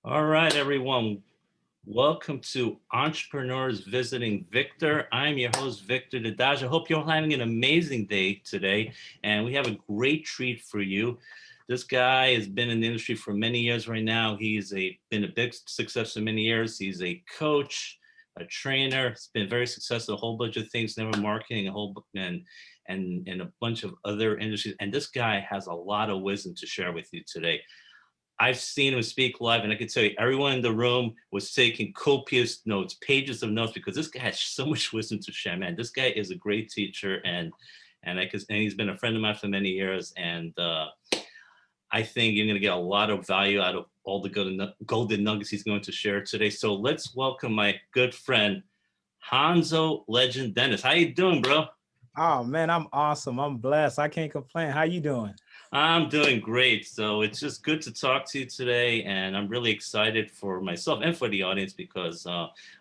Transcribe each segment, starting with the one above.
All right, everyone. Welcome to Entrepreneurs Visiting Victor. I'm your host, Victor Dedaj. I hope you're all having an amazing day today, and we have a great treat for you. This guy has been in the industry for many years right now. Been a big success for many years. He's a coach, a trainer. He's been very successful, a whole bunch of things, network marketing, a whole and a bunch of other industries. And this guy has a lot of wisdom to share with you today. I've seen him speak live, and I can tell you, everyone in the room was taking copious notes, pages of notes, because this guy has so much wisdom to share. Man, this guy is a great teacher, and he's been a friend of mine for many years. And I think you're going to get a lot of value out of all the golden nuggets he's going to share today. So let's welcome my good friend Hanso Legend Dennis. How you doing, bro? Oh man, I'm awesome. I'm blessed. I can't complain. How you doing? I'm doing great. So it's just good to talk to you today, and I'm really excited for myself and for the audience because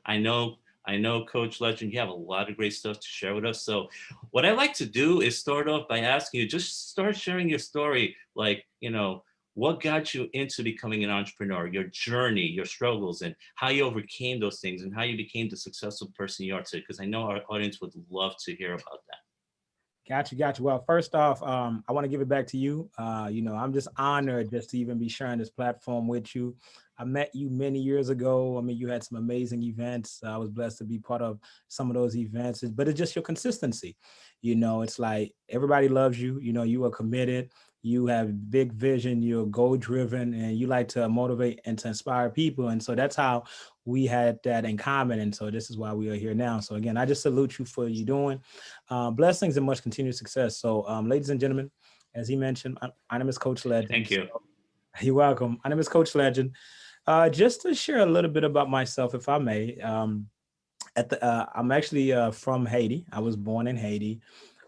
I know I know Coach Legend, you have a lot of great stuff to share with us. So what I like to do is start off by asking you, just start sharing your story, like, what got you into becoming an entrepreneur, your journey, your struggles, and how you overcame those things and how you became the successful person you are today, because I know our audience would love to hear about that. Got you. Well, first off, I want to give it back to you. I'm just honored just to even be sharing this platform with you. I met you many years ago. I mean, you had some amazing events. I was blessed to be part of some of those events, but it's just your consistency. It's like everybody loves you. You are committed. You have big vision. You're goal driven, and you like to motivate and to inspire people. And so that's how we had that in common. And so this is why we are here now. So again, I just salute you for you doing. Blessings and much continued success. So, ladies and gentlemen, as he mentioned, my name is Coach Legend. Thank So you. you're welcome. My name is Coach Legend. Just to share a little bit about myself, if I may. I'm actually from Haiti. I was born in Haiti.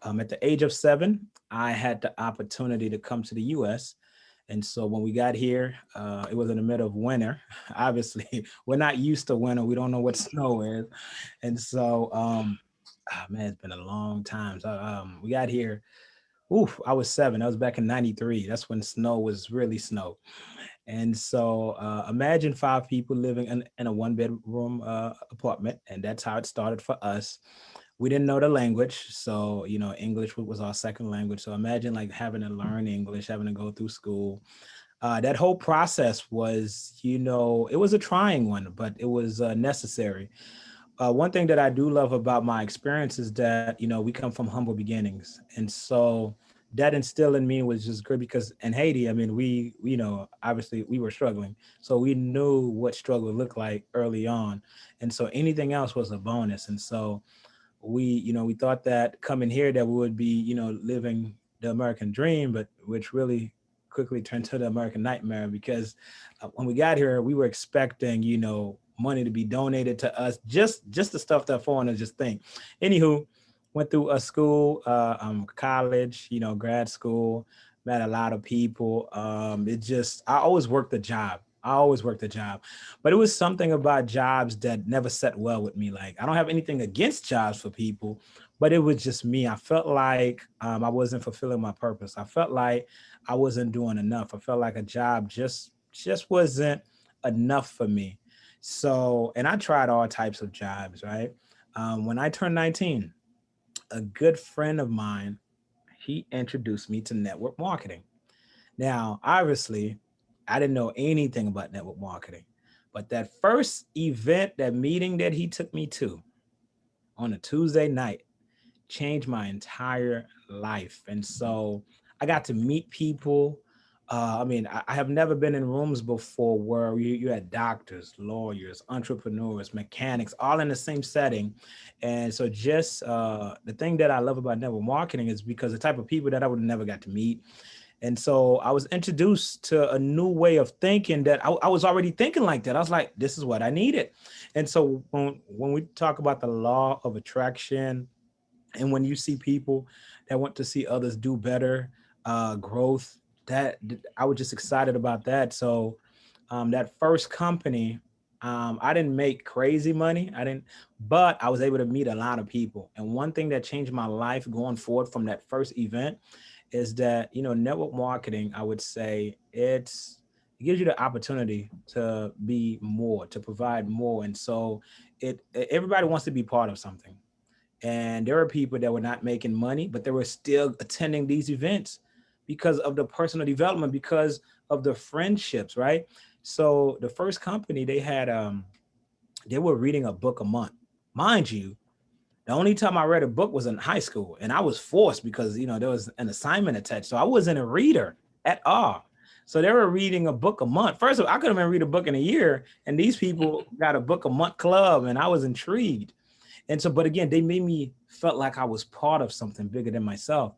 At the age of 7, I had the opportunity to come to the U.S. And so when we got here, it was in the middle of winter. Obviously, we're not used to winter. We don't know what snow is. And so, man, it's been a long time. So we got here. Oof, I was 7. That was back in '93. That's when snow was really snow. And so imagine 5 people living in a one-bedroom apartment. And that's how it started for us. We didn't know the language. So, English was our second language. So imagine like having to learn English, having to go through school. That whole process was, it was a trying one, but it was necessary. One thing that I do love about my experience is that, we come from humble beginnings. And so that instilled in me was just good because in Haiti, I mean, obviously we were struggling. So we knew what struggle looked like early on. And so anything else was a bonus. And so we thought that coming here that we would be, living the American dream, but which really quickly turned to the American nightmare because when we got here, we were expecting, money to be donated to us, just the stuff that foreigners just think. Anywho, went through a school, college, grad school, met a lot of people. I always worked a job. I always worked a job, but it was something about jobs that never set well with me. Like I don't have anything against jobs for people, but it was just me. I felt like I wasn't fulfilling my purpose. I felt like I wasn't doing enough. I felt like a job just wasn't enough for me. So, and I tried all types of jobs, right? When I turned 19, a good friend of mine, he introduced me to network marketing. Now, obviously, I didn't know anything about network marketing, but that first event, that meeting that he took me to on a Tuesday night changed my entire life. And so I got to meet people. I have never been in rooms before where you had doctors, lawyers, entrepreneurs, mechanics, all in the same setting. And so just the thing that I love about network marketing is because the type of people that I would have never got to meet. And so I was introduced to a new way of thinking that I was already thinking like that. I was like, this is what I needed. And so when we talk about the law of attraction, and when you see people that want to see others do better, growth, that I was just excited about that. So that first company, I didn't make crazy money. I didn't, but I was able to meet a lot of people. And one thing that changed my life going forward from that first event is that network marketing, I would say it gives you the opportunity to be more, to provide more. And so everybody wants to be part of something. And there were people that were not making money, but they were still attending these events because of the personal development, because of the friendships, right? So the first company they were reading a book a month. Mind you, the only time I read a book was in high school, and I was forced because there was an assignment attached. So I wasn't a reader at all. So they were reading a book a month. First of all, I couldn't even read a book in a year, and these people got a book a month club, and I was intrigued. And so, but again, they made me felt like I was part of something bigger than myself.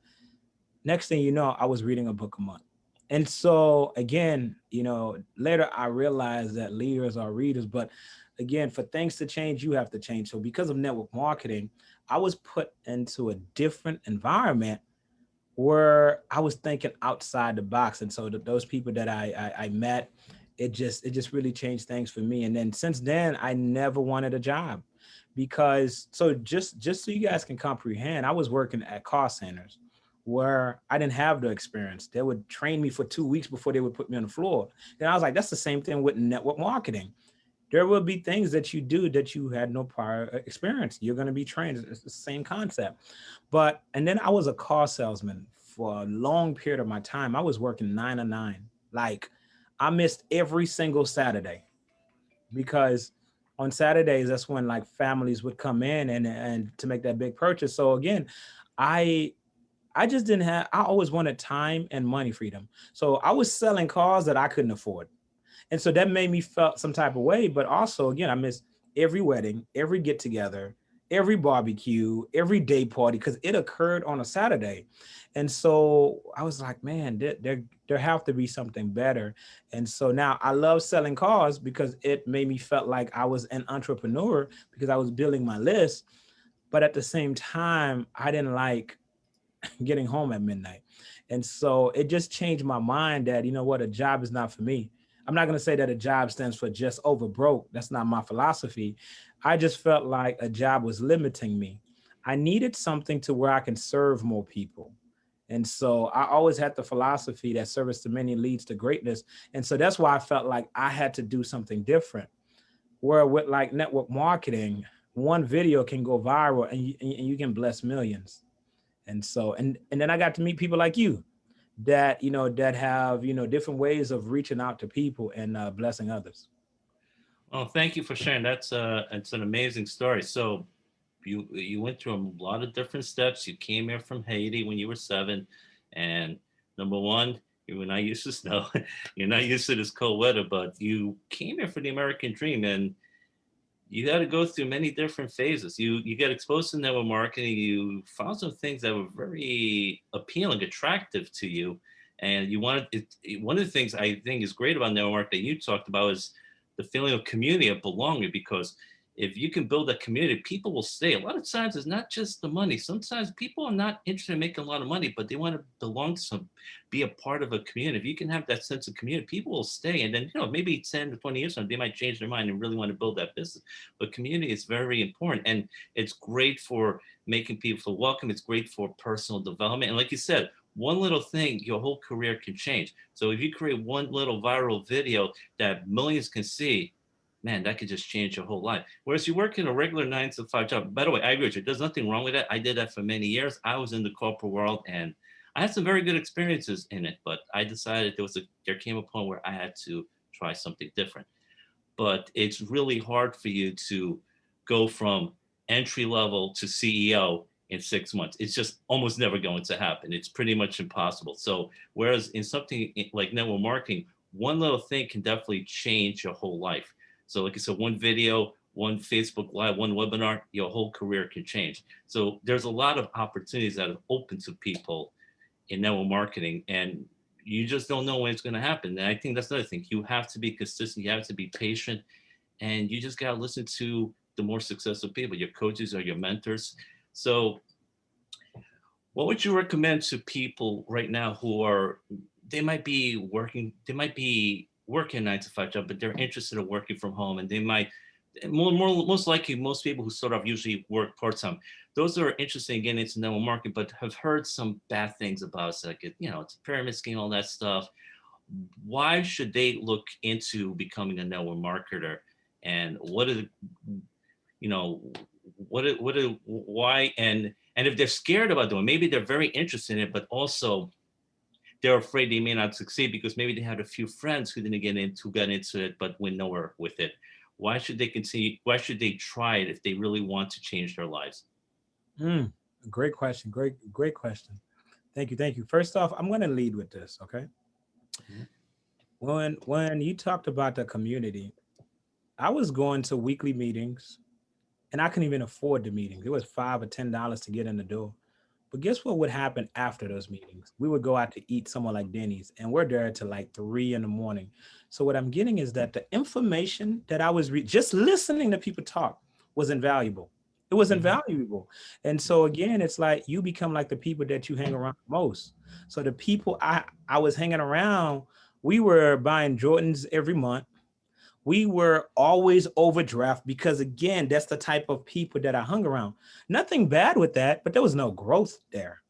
Next thing you know, I was reading a book a month. And so again, later I realized that leaders are readers, but again, for things to change, you have to change. So because of network marketing, I was put into a different environment where I was thinking outside the box. And so those people that I met, it just really changed things for me. And then since then, I never wanted a job because so just so you guys can comprehend, I was working at call centers where I didn't have the experience. They would train me for 2 weeks before they would put me on the floor. Then I was like, that's the same thing with network marketing. There will be things that you do that you had no prior experience. You're going to be trained. It's the same concept. And then I was a car salesman for a long period of my time. I was working 9 to 9. Like I missed every single Saturday because on Saturdays, that's when like families would come in and to make that big purchase. So again, I I just didn't have, I always wanted time and money freedom. So I was selling cars that I couldn't afford. And so that made me felt some type of way. But also, again, I miss every wedding, every get together, every barbecue, every day party, because it occurred on a Saturday. And so I was like, man, there have to be something better. And so now I love selling cars because it made me felt like I was an entrepreneur because I was building my list. But at the same time, I didn't like getting home at midnight. And so it just changed my mind that, you know what, a job is not for me. I'm not going to say that a job stands for just over broke. That's not my philosophy. I just felt like a job was limiting me. I needed something to where I can serve more people. And so I always had the philosophy that service to many leads to greatness. And so that's why I felt like I had to do something different. Where with like network marketing, one video can go viral and you can bless millions. And so and then I got to meet people like you that that have different ways of reaching out to people and blessing others. Well, thank you for sharing. It's an amazing story. So you went through a lot of different steps. You came here from Haiti when you were 7, and number one, you were not used to snow. You're not used to this cold weather, but you came here for the American dream, and you got to go through many different phases. You get exposed to network marketing. You found some things that were very appealing, attractive to you, and you wanted it. One of the things I think is great about network marketing you talked about is the feeling of community, of belonging. Because if you can build a community, people will stay. A lot of times, it's not just the money. Sometimes people are not interested in making a lot of money, but they want to belong to some, be a part of a community. If you can have that sense of community, people will stay. And then, maybe 10 to 20 years from now, they might change their mind and really want to build that business. But community is very important, and it's great for making people feel welcome. It's great for personal development. And like you said, one little thing, your whole career can change. So if you create one little viral video that millions can see, man, that could just change your whole life. Whereas you work in a regular 9 to 5 job. By the way, I agree with you. There's nothing wrong with that. I did that for many years. I was in the corporate world, and I had some very good experiences in it. But I decided there came a point where I had to try something different. But it's really hard for you to go from entry level to CEO in 6 months. It's just almost never going to happen. It's pretty much impossible. So whereas in something like network marketing, one little thing can definitely change your whole life. So like I said, one video, one Facebook Live, one webinar, your whole career can change. So there's a lot of opportunities that are open to people in network marketing, and you just don't know when it's going to happen. And I think that's another thing. You have to be consistent. You have to be patient, and you just got to listen to the more successful people, your coaches or your mentors. So what would you recommend to people right now who are, they might be working a 9 to 5 job, but they're interested in working from home, and they might, most likely, most people who sort of usually work part-time, those are interested in getting into network marketing, but have heard some bad things about it. Like, it's a pyramid scheme, all that stuff. why should they look into becoming a network marketer? And what are the, you know, why, and if they're scared about doing, maybe they're very interested in it, but also they're afraid they may not succeed because maybe they had a few friends who didn't got into it, but went nowhere with it. Why should they continue? Why should they try it if they really want to change their lives? Mm, great question. Great question. Thank you. Thank you. First off, I'm going to lead with this. Okay. Mhm. When you talked about the community, I was going to weekly meetings and I couldn't even afford the meetings. It was $5 or $10 to get in the door. But guess what would happen after those meetings? We would go out to eat somewhere like Denny's, and we're there till like 3 in the morning. So what I'm getting is that the information that I was just listening to people talk was invaluable. It was Mhm. invaluable. And so again, it's like you become like the people that you hang around most. So the people I was hanging around, we were buying Jordans every month. We were always overdraft because again, that's the type of people that I hung around. Nothing bad with that, but there was no growth there.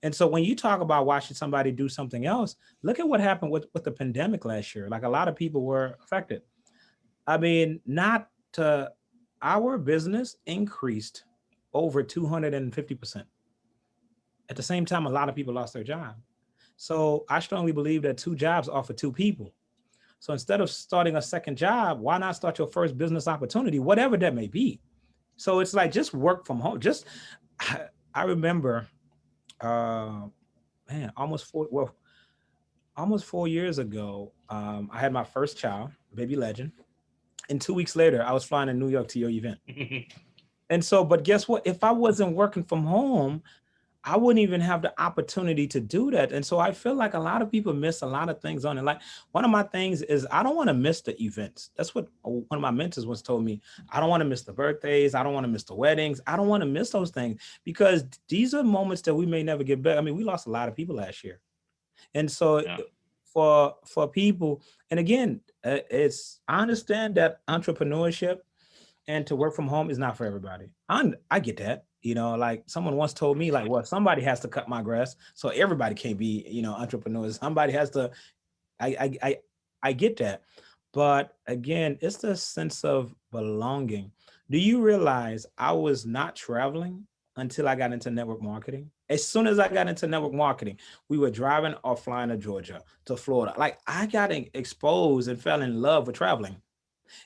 And so when you talk about why should somebody do something else, look at what happened with the pandemic last year. Like a lot of people were affected. I mean, not to our business increased over 250%. At the same time, a lot of people lost their job. So I strongly believe that two jobs are for two people. So instead of starting a second job, why not start your first business opportunity, whatever that may be? So it's like just work from home. Just I remember, uh, man, almost 4 years ago, I had my first child, baby Legend, and 2 weeks later, I was flying to New York to your event. And so, but guess what? If I wasn't working from home, I wouldn't even have the opportunity to do that. And so I feel like a lot of people miss a lot of things on it. Like one of my things is I don't want to miss the events. That's what one of my mentors once told me. I don't want to miss the birthdays. I don't want to miss the weddings. I don't want to miss those things because these are moments that we may never get back. I mean, we lost a lot of people last year. And so Yeah. for people, and again, I understand that entrepreneurship and to work from home is not for everybody. I get that. Like someone once told me, like, well, somebody has to cut my grass, so everybody can't be, entrepreneurs. Somebody has to. I get that, but again, it's the sense of belonging. Do you realize I was not traveling until I got into network marketing? As soon as I got into network marketing, we were driving or flying to Georgia, to Florida. Like I got exposed and fell in love with traveling.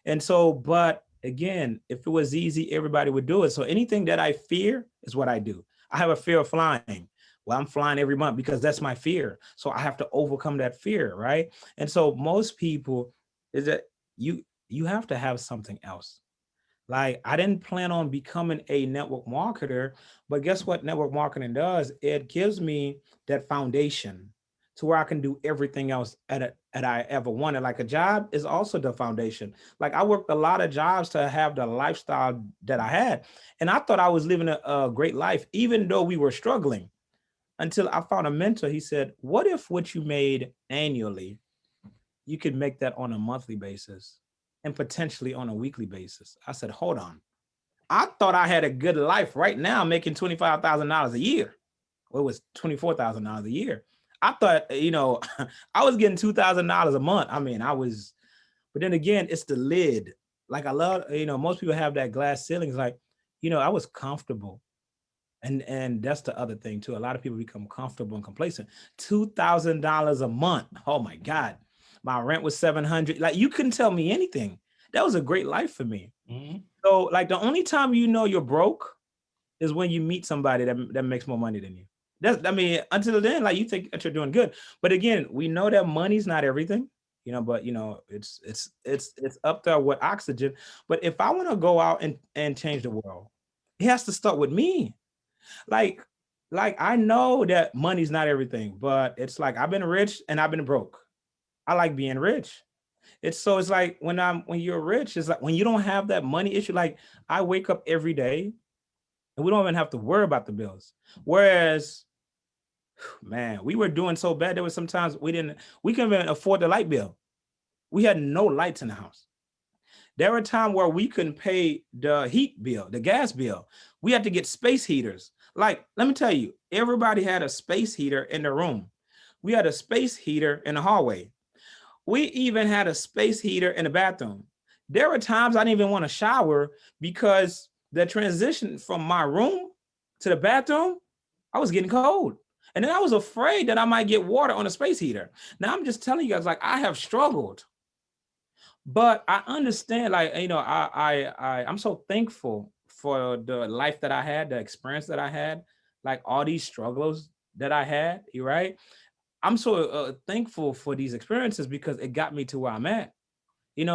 And so, but again, if it was easy, everybody would do it. So anything that I fear is what I do. I have a fear of flying. Well, I'm flying every month because that's my fear. So I have to overcome that fear, right? And so most people is that you have to have something else. Like I didn't plan on becoming a network marketer, but guess what network marketing does? It gives me that foundation to where I can do everything else that I ever wanted. Like a job is also the foundation. Like I worked a lot of jobs to have the lifestyle that I had. And I thought I was living a great life, even though we were struggling until I found a mentor. He said, what if what you made annually, you could make that on a monthly basis and potentially on a weekly basis? I said, hold on. I thought I had a good life right now, making $25,000 a year. Well, it was $24,000 a year. I thought, I was getting $2,000 a month. I mean, but then again, it's the lid. Like I love, most people have that glass ceiling. It's like, I was comfortable. And that's the other thing too. A lot of people become comfortable and complacent. $2,000 a month. Oh my God. My rent was 700. Like you couldn't tell me anything. That was a great life for me. Mhm. So like the only time you're broke is when you meet somebody that makes more money than you. Until then, like you think that you're doing good. But again, we know that money's not everything, but it's up there with oxygen. But if I want to go out and change the world, it has to start with me. Like, like I know that money's not everything, but it's like I've been rich and I've been broke. I like being rich. It's like when you're rich, it's like when you don't have that money issue. Like I wake up every day and we don't even have to worry about the bills. Whereas, man, we were doing so bad. There was sometimes we couldn't even afford the light bill. We had no lights in the house. There were times where we couldn't pay the heat bill, the gas bill. We had to get space heaters. Like, let me tell you, everybody had a space heater in the room. We had a space heater in the hallway. We even had a space heater in the bathroom. There were times I didn't even want to shower because the transition from my room to the bathroom, I was getting cold. And then I was afraid that I might get water on a space heater. Now I'm just telling you guys, like, I have struggled, but I understand, like, I'm so thankful for the life that I had, the experience that I had, like all these struggles that I had, you right? I'm so thankful for these experiences because it got me to where I'm at.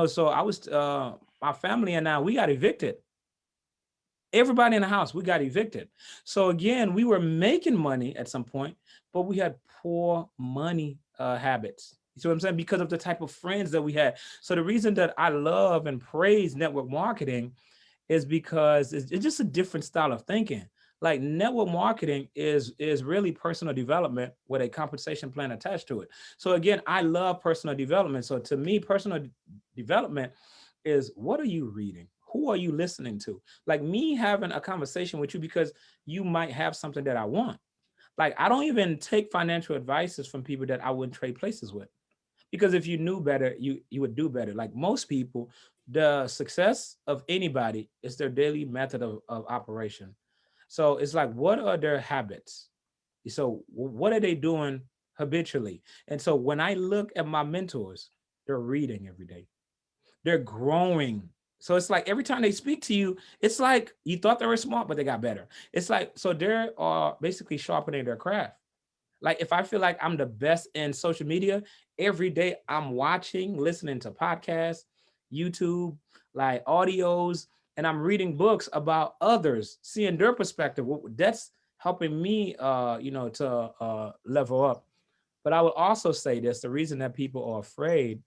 So I was my family and I, we got evicted. Everybody in the house, we got evicted. So again, we were making money at some point, but we had poor money habits. You see what I'm saying? Because of the type of friends that we had. So the reason that I love and praise network marketing is because it's just a different style of thinking. Like network marketing is really personal development with a compensation plan attached to it. So again, I love personal development. So to me, personal development is, what are you reading? Who are you listening to? Like me having a conversation with you because you might have something that I want. Like I don't even take financial advices from people that I wouldn't trade places with, because if you knew better, you would do better. Like most people, the success of anybody is their daily method of operation. So it's like, what are their habits? So what are they doing habitually? And so when I look at my mentors, they're reading every day, they're growing. So it's like every time they speak to you, it's like you thought they were smart, but they got better. It's like, so they're basically sharpening their craft. Like if I feel like I'm the best in social media, every day I'm watching, listening to podcasts, YouTube, like audios, and I'm reading books about others, seeing their perspective. That's helping me, to level up. But I would also say this: the reason that people are afraid.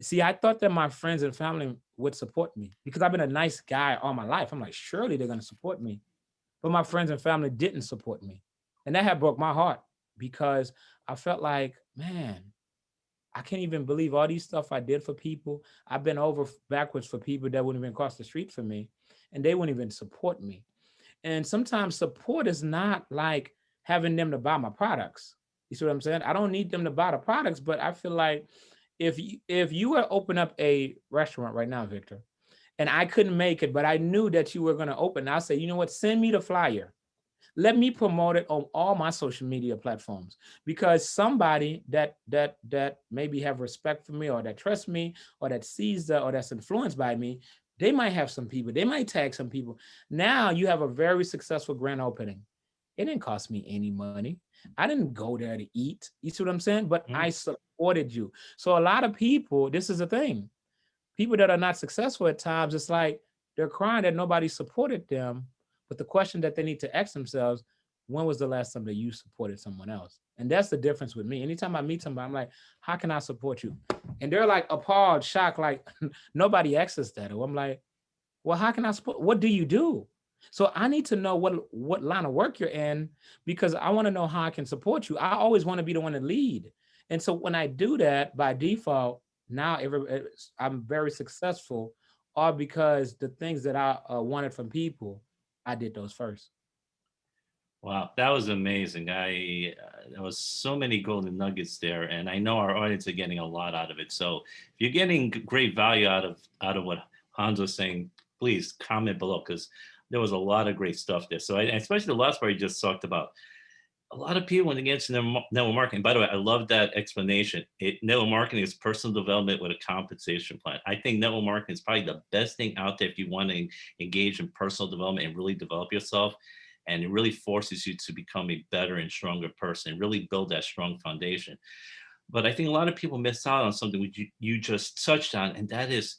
See, I thought that my friends and family would support me because I've been a nice guy all my life. I'm like, surely they're going to support me. But my friends and family didn't support me. And that had broke my heart because I felt like, man, I can't even believe all these stuff I did for people. I've been over backwards for people that wouldn't even cross the street for me, and they wouldn't even support me. And sometimes support is not like having them to buy my products. You see what I'm saying? I don't need them to buy the products, but I feel like if you were to open up a restaurant right now, Victor, and I couldn't make it, but I knew that you were going to open, I'll say, you know what? Send me the flyer. Let me promote it on all my social media platforms, because somebody that maybe have respect for me or that trusts me or that sees that or that's influenced by me, they might have some people, they might tag some people. Now you have a very successful grand opening. It didn't cost me any money. I didn't go there to eat. You see what I'm saying? But Mm. I supported you. So a lot of people, this is the thing. People that are not successful at times, it's like they're crying that nobody supported them. But the question that they need to ask themselves, when was the last time that you supported someone else? And that's the difference with me. Anytime I meet somebody, I'm like, how can I support you? And they're like appalled, shocked, like nobody asks us that. Or I'm like, well, how can I support? What do you do? So I need to know what line of work you're in, because I want to know how I can support you. I always want to be the one to lead. And so when I do that by default, now I'm very successful, all because the things that I wanted from people, I did those first. Wow, that was amazing. There was so many golden nuggets there, and I know our audience are getting a lot out of it. So if you're getting great value out of what Hans was saying, please comment below, because there was a lot of great stuff there. So especially the last part you just talked about. A lot of people when they get into network marketing. By the way, I love that explanation. Network marketing is personal development with a compensation plan. I think network marketing is probably the best thing out there if you want to engage in personal development and really develop yourself. And it really forces you to become a better and stronger person, really build that strong foundation. But I think a lot of people miss out on something which you just touched on, and that is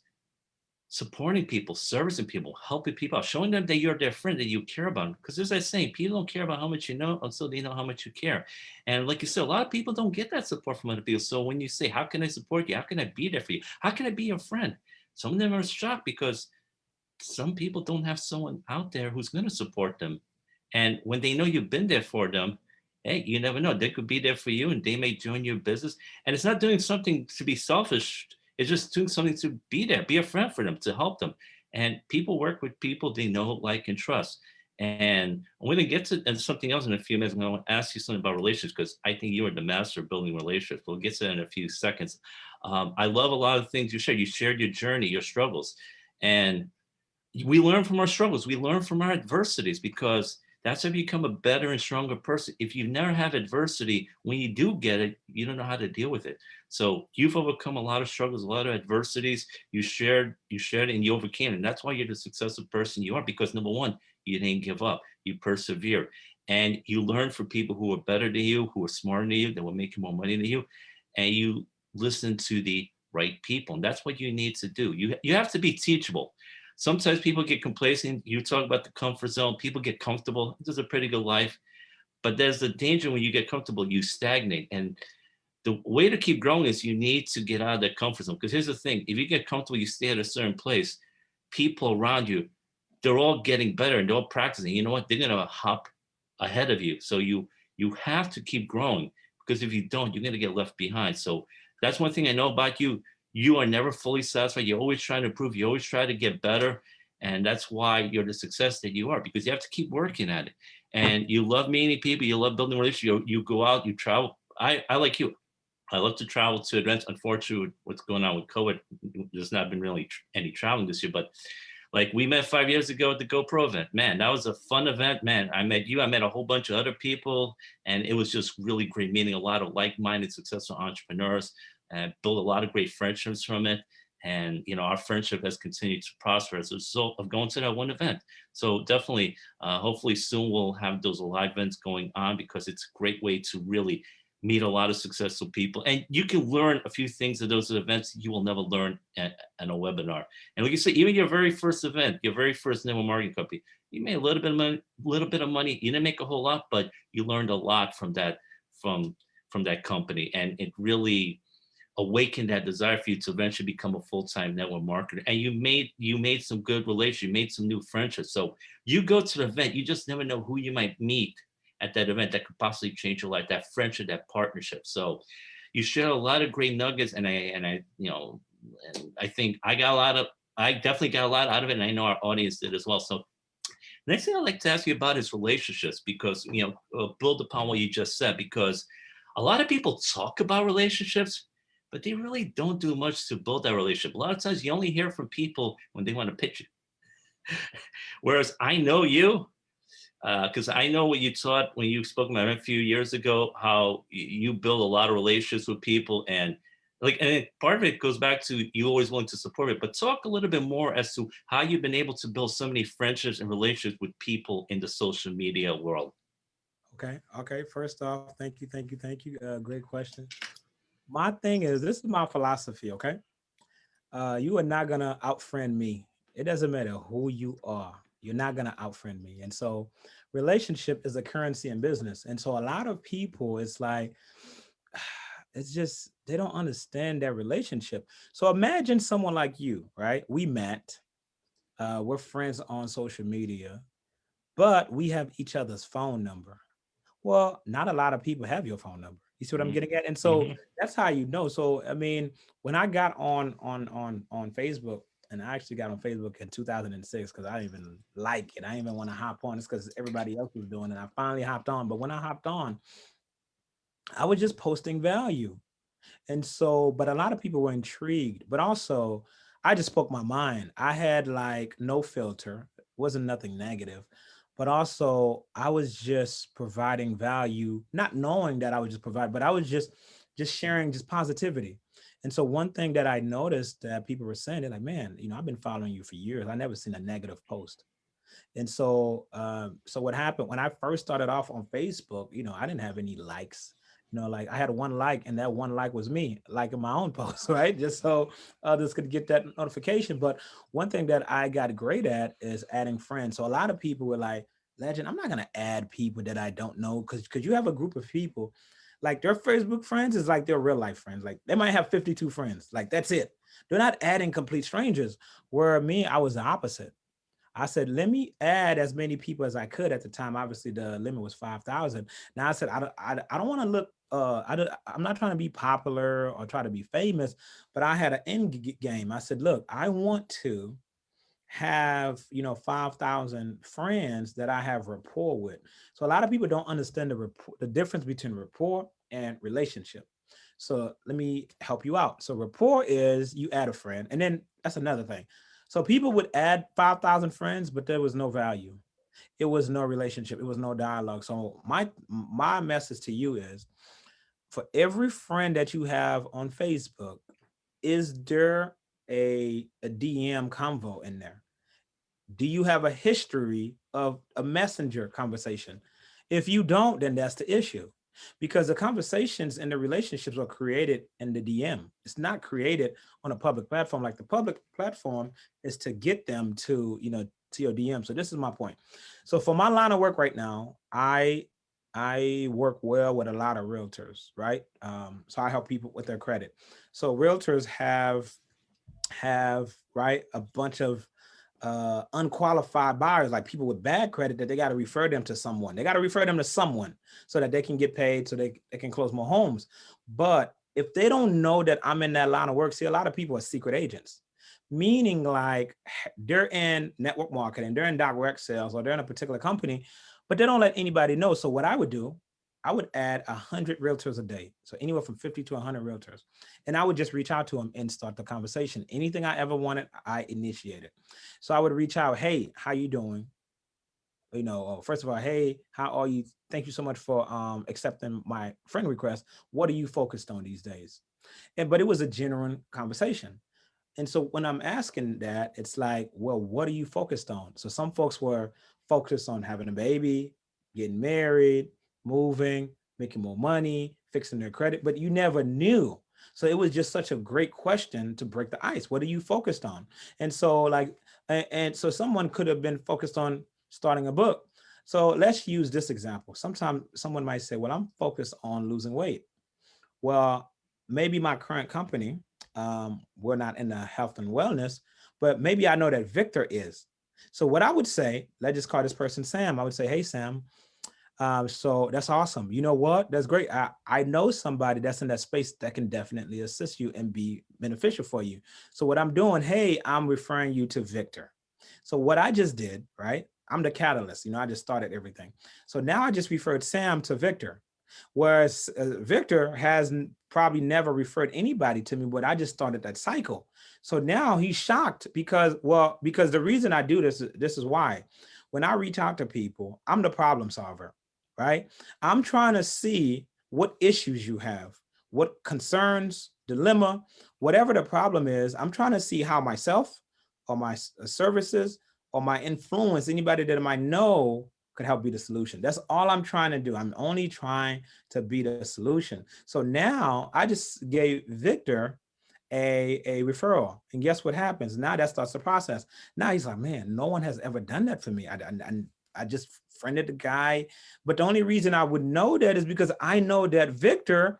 supporting people, servicing people, helping people out, showing them that you're their friend, that you care about them. Because as I say, people don't care about how much you know until they know how much you care. And like you said, a lot of people don't get that support from other people. So when you say, how can I support you? How can I be there for you? How can I be your friend? Some of them are shocked because some people don't have someone out there who's going to support them. And when they know you've been there for them, hey, you never know. They could be there for you and they may join your business. And it's not doing something to be selfish. It's just doing something to be there, be a friend for them, to help them. And people work with people they know, like, and trust. And I'm going to get to something else in a few minutes. I'm going to ask you something about relationships, because I think you are the master of building relationships. We'll get to that in a few seconds. I love a lot of things you shared. You shared your journey, your struggles, and we learn from our struggles. We learn from our adversities because that's how you become a better and stronger person. If you never have adversity, when you do get it, you don't know how to deal with it. So you've overcome a lot of struggles, a lot of adversities. You shared, and you overcame, and that's why you're the successful person you are. Because number one, you didn't give up. You persevere, and you learn from people who are better than you, who are smarter than you, that will make you more money than you, and you listen to the right people. And that's what you need to do. You have to be teachable. Sometimes people get complacent. You talk about the comfort zone. People get comfortable. This is a pretty good life. But there's the danger when you get comfortable, you stagnate. And the way to keep growing is you need to get out of that comfort zone. Because here's the thing, if you get comfortable, you stay at a certain place, people around you, they're all getting better and they're all practicing. You know what? They're gonna hop ahead of you. So you have to keep growing, because if you don't, you're gonna get left behind. So that's one thing I know about you. You are never fully satisfied. You're always trying to improve. You always try to get better. And that's why you're the success that you are, because you have to keep working at it. And you love meeting people. You love building relationships. You go out, you travel. I like you. I love to travel to events. Unfortunately, with what's going on with COVID, there's not been really any traveling this year. But like we met 5 years ago at the GoPro event. Man, that was a fun event. Man, I met you. I met a whole bunch of other people, and it was just really great meeting a lot of like-minded, successful entrepreneurs, and built a lot of great friendships from it. And our friendship has continued to prosper as a result of going to that one event. So definitely, hopefully soon we'll have those live events going on, because it's a great way to really meet a lot of successful people, and you can learn a few things at those events you will never learn at a webinar. And like you say, even your very first event, your very first network marketing company, you made a little bit of money. You didn't make a whole lot, but you learned a lot from that, from that company, and it really awakened that desire for you to eventually become a full-time network marketer. And you made some good relations, you made some new friendships. So you go to the event, you just never know who you might meet at that event that could possibly change your life, that friendship, that partnership. So you share a lot of great nuggets, and and I think I definitely got a lot out of it, and I know our audience did as well. So next thing I'd like to ask you about is relationships, because build upon what you just said, because a lot of people talk about relationships, but they really don't do much to build that relationship. A lot of times you only hear from people when they want to pitch you. Whereas I know you, because I know what you taught when you spoke about it a few years ago, how you build a lot of relationships with people, and part of it goes back to you always willing to support it. But talk a little bit more as to how you've been able to build so many friendships and relationships with people in the social media world. Okay. First off, thank you. Great question. My thing is, this is my philosophy. Okay, you are not gonna outfriend me. It doesn't matter who you are. You're not gonna outfriend me. And so, relationship is a currency in business. And so, a lot of people, it's like, it's just they don't understand that relationship. So imagine someone like you, right? We met, we're friends on social media, but we have each other's phone number. Well, not a lot of people have your phone number. You see what I'm Mhm. getting at? And so Mhm. that's how you know. So I mean, when I got on Facebook, and I actually got on Facebook in 2006 because I didn't even like it. I didn't even want to hop on. It's because everybody else was doing it. I finally hopped on. But when I hopped on, I was just posting value. And so, but a lot of people were intrigued, but also I just spoke my mind. I had like no filter, wasn't nothing negative, but also I was just providing value, not knowing that I would just provide, but I was just sharing just positivity. And so one thing that I noticed that people were saying, they're like, man, I've been following you for years. I never seen a negative post. And so, so what happened when I first started off on Facebook, I didn't have any likes. Like I had one like, and that one like was me liking my own post, right? Just so others could get that notification. But one thing that I got great at is adding friends. So a lot of people were like, Legend, I'm not gonna add people that I don't know, because you have a group of people, like their Facebook friends is like their real life friends. Like they might have 52 friends. Like that's it. They're not adding complete strangers. Where me, I was the opposite. I said, let me add as many people as I could at the time. Obviously, the limit was 5,000. Now I said, I don't want to look, I'm not trying to be popular or try to be famous, but I had an end game. I said, look, I want to have 5,000 friends that I have rapport with. So a lot of people don't understand the difference between rapport and relationship. So let me help you out. So rapport is you add a friend, and then that's another thing. So people would add 5,000 friends, but there was no value. It was no relationship. It was no dialogue. So my message to you is, for every friend that you have on Facebook, is there a DM convo in there? Do you have a history of a messenger conversation? If you don't, then that's the issue. Because the conversations and the relationships are created in the DM. It's not created on a public platform. Like the public platform is to get them to, to your DM. So this is my point. So for my line of work right now, I work well with a lot of realtors, right? So I help people with their credit. So realtors have right a bunch of unqualified buyers, like people with bad credit, that they got to refer them to someone. They got to refer them to someone so that they can get paid, so they can close more homes. But if they don't know that I'm in that line of work, see, a lot of people are secret agents, meaning like they're in network marketing, they're in direct sales, or they're in a particular company, but they don't let anybody know. So what I would do, I would add 100 realtors a day. So anywhere from 50 to 100 realtors. And I would just reach out to them and start the conversation. Anything I ever wanted, I initiated. So I would reach out, hey, how you doing? First of all, hey, how are you? Thank you so much for accepting my friend request. What are you focused on these days? But it was a genuine conversation. And so when I'm asking that, it's like, well, what are you focused on? So some folks were focused on having a baby, getting married, moving, making more money, fixing their credit, but you never knew. So it was just such a great question to break the ice. What are you focused on? And so and so someone could have been focused on starting a book. So let's use this example. Sometimes someone might say, well, I'm focused on losing weight. Well, maybe my current company, we're not in the health and wellness, but maybe I know that Victor is. So what I would say, let's just call this person Sam. I would say, hey, Sam, so that's awesome. You know what? That's great. I know somebody that's in that space that can definitely assist you and be beneficial for you. So what I'm doing, hey, I'm referring you to Victor. So what I just did, right? I'm the catalyst. I just started everything. So now I just referred Sam to Victor. Whereas Victor has probably never referred anybody to me, but I just started that cycle. So now he's shocked because the reason I do this is why. When I reach out to people, I'm the problem solver, right? I'm trying to see what issues you have, what concerns, dilemma, whatever the problem is. I'm trying to see how myself or my services or my influence, anybody that I might know, could help be the solution. That's all I'm trying to do. I'm only trying to be the solution. So now I just gave Victor a referral. And guess what happens? Now that starts the process. Now he's like, man, no one has ever done that for me. I just friended the guy. But the only reason I would know that is because I know that Victor,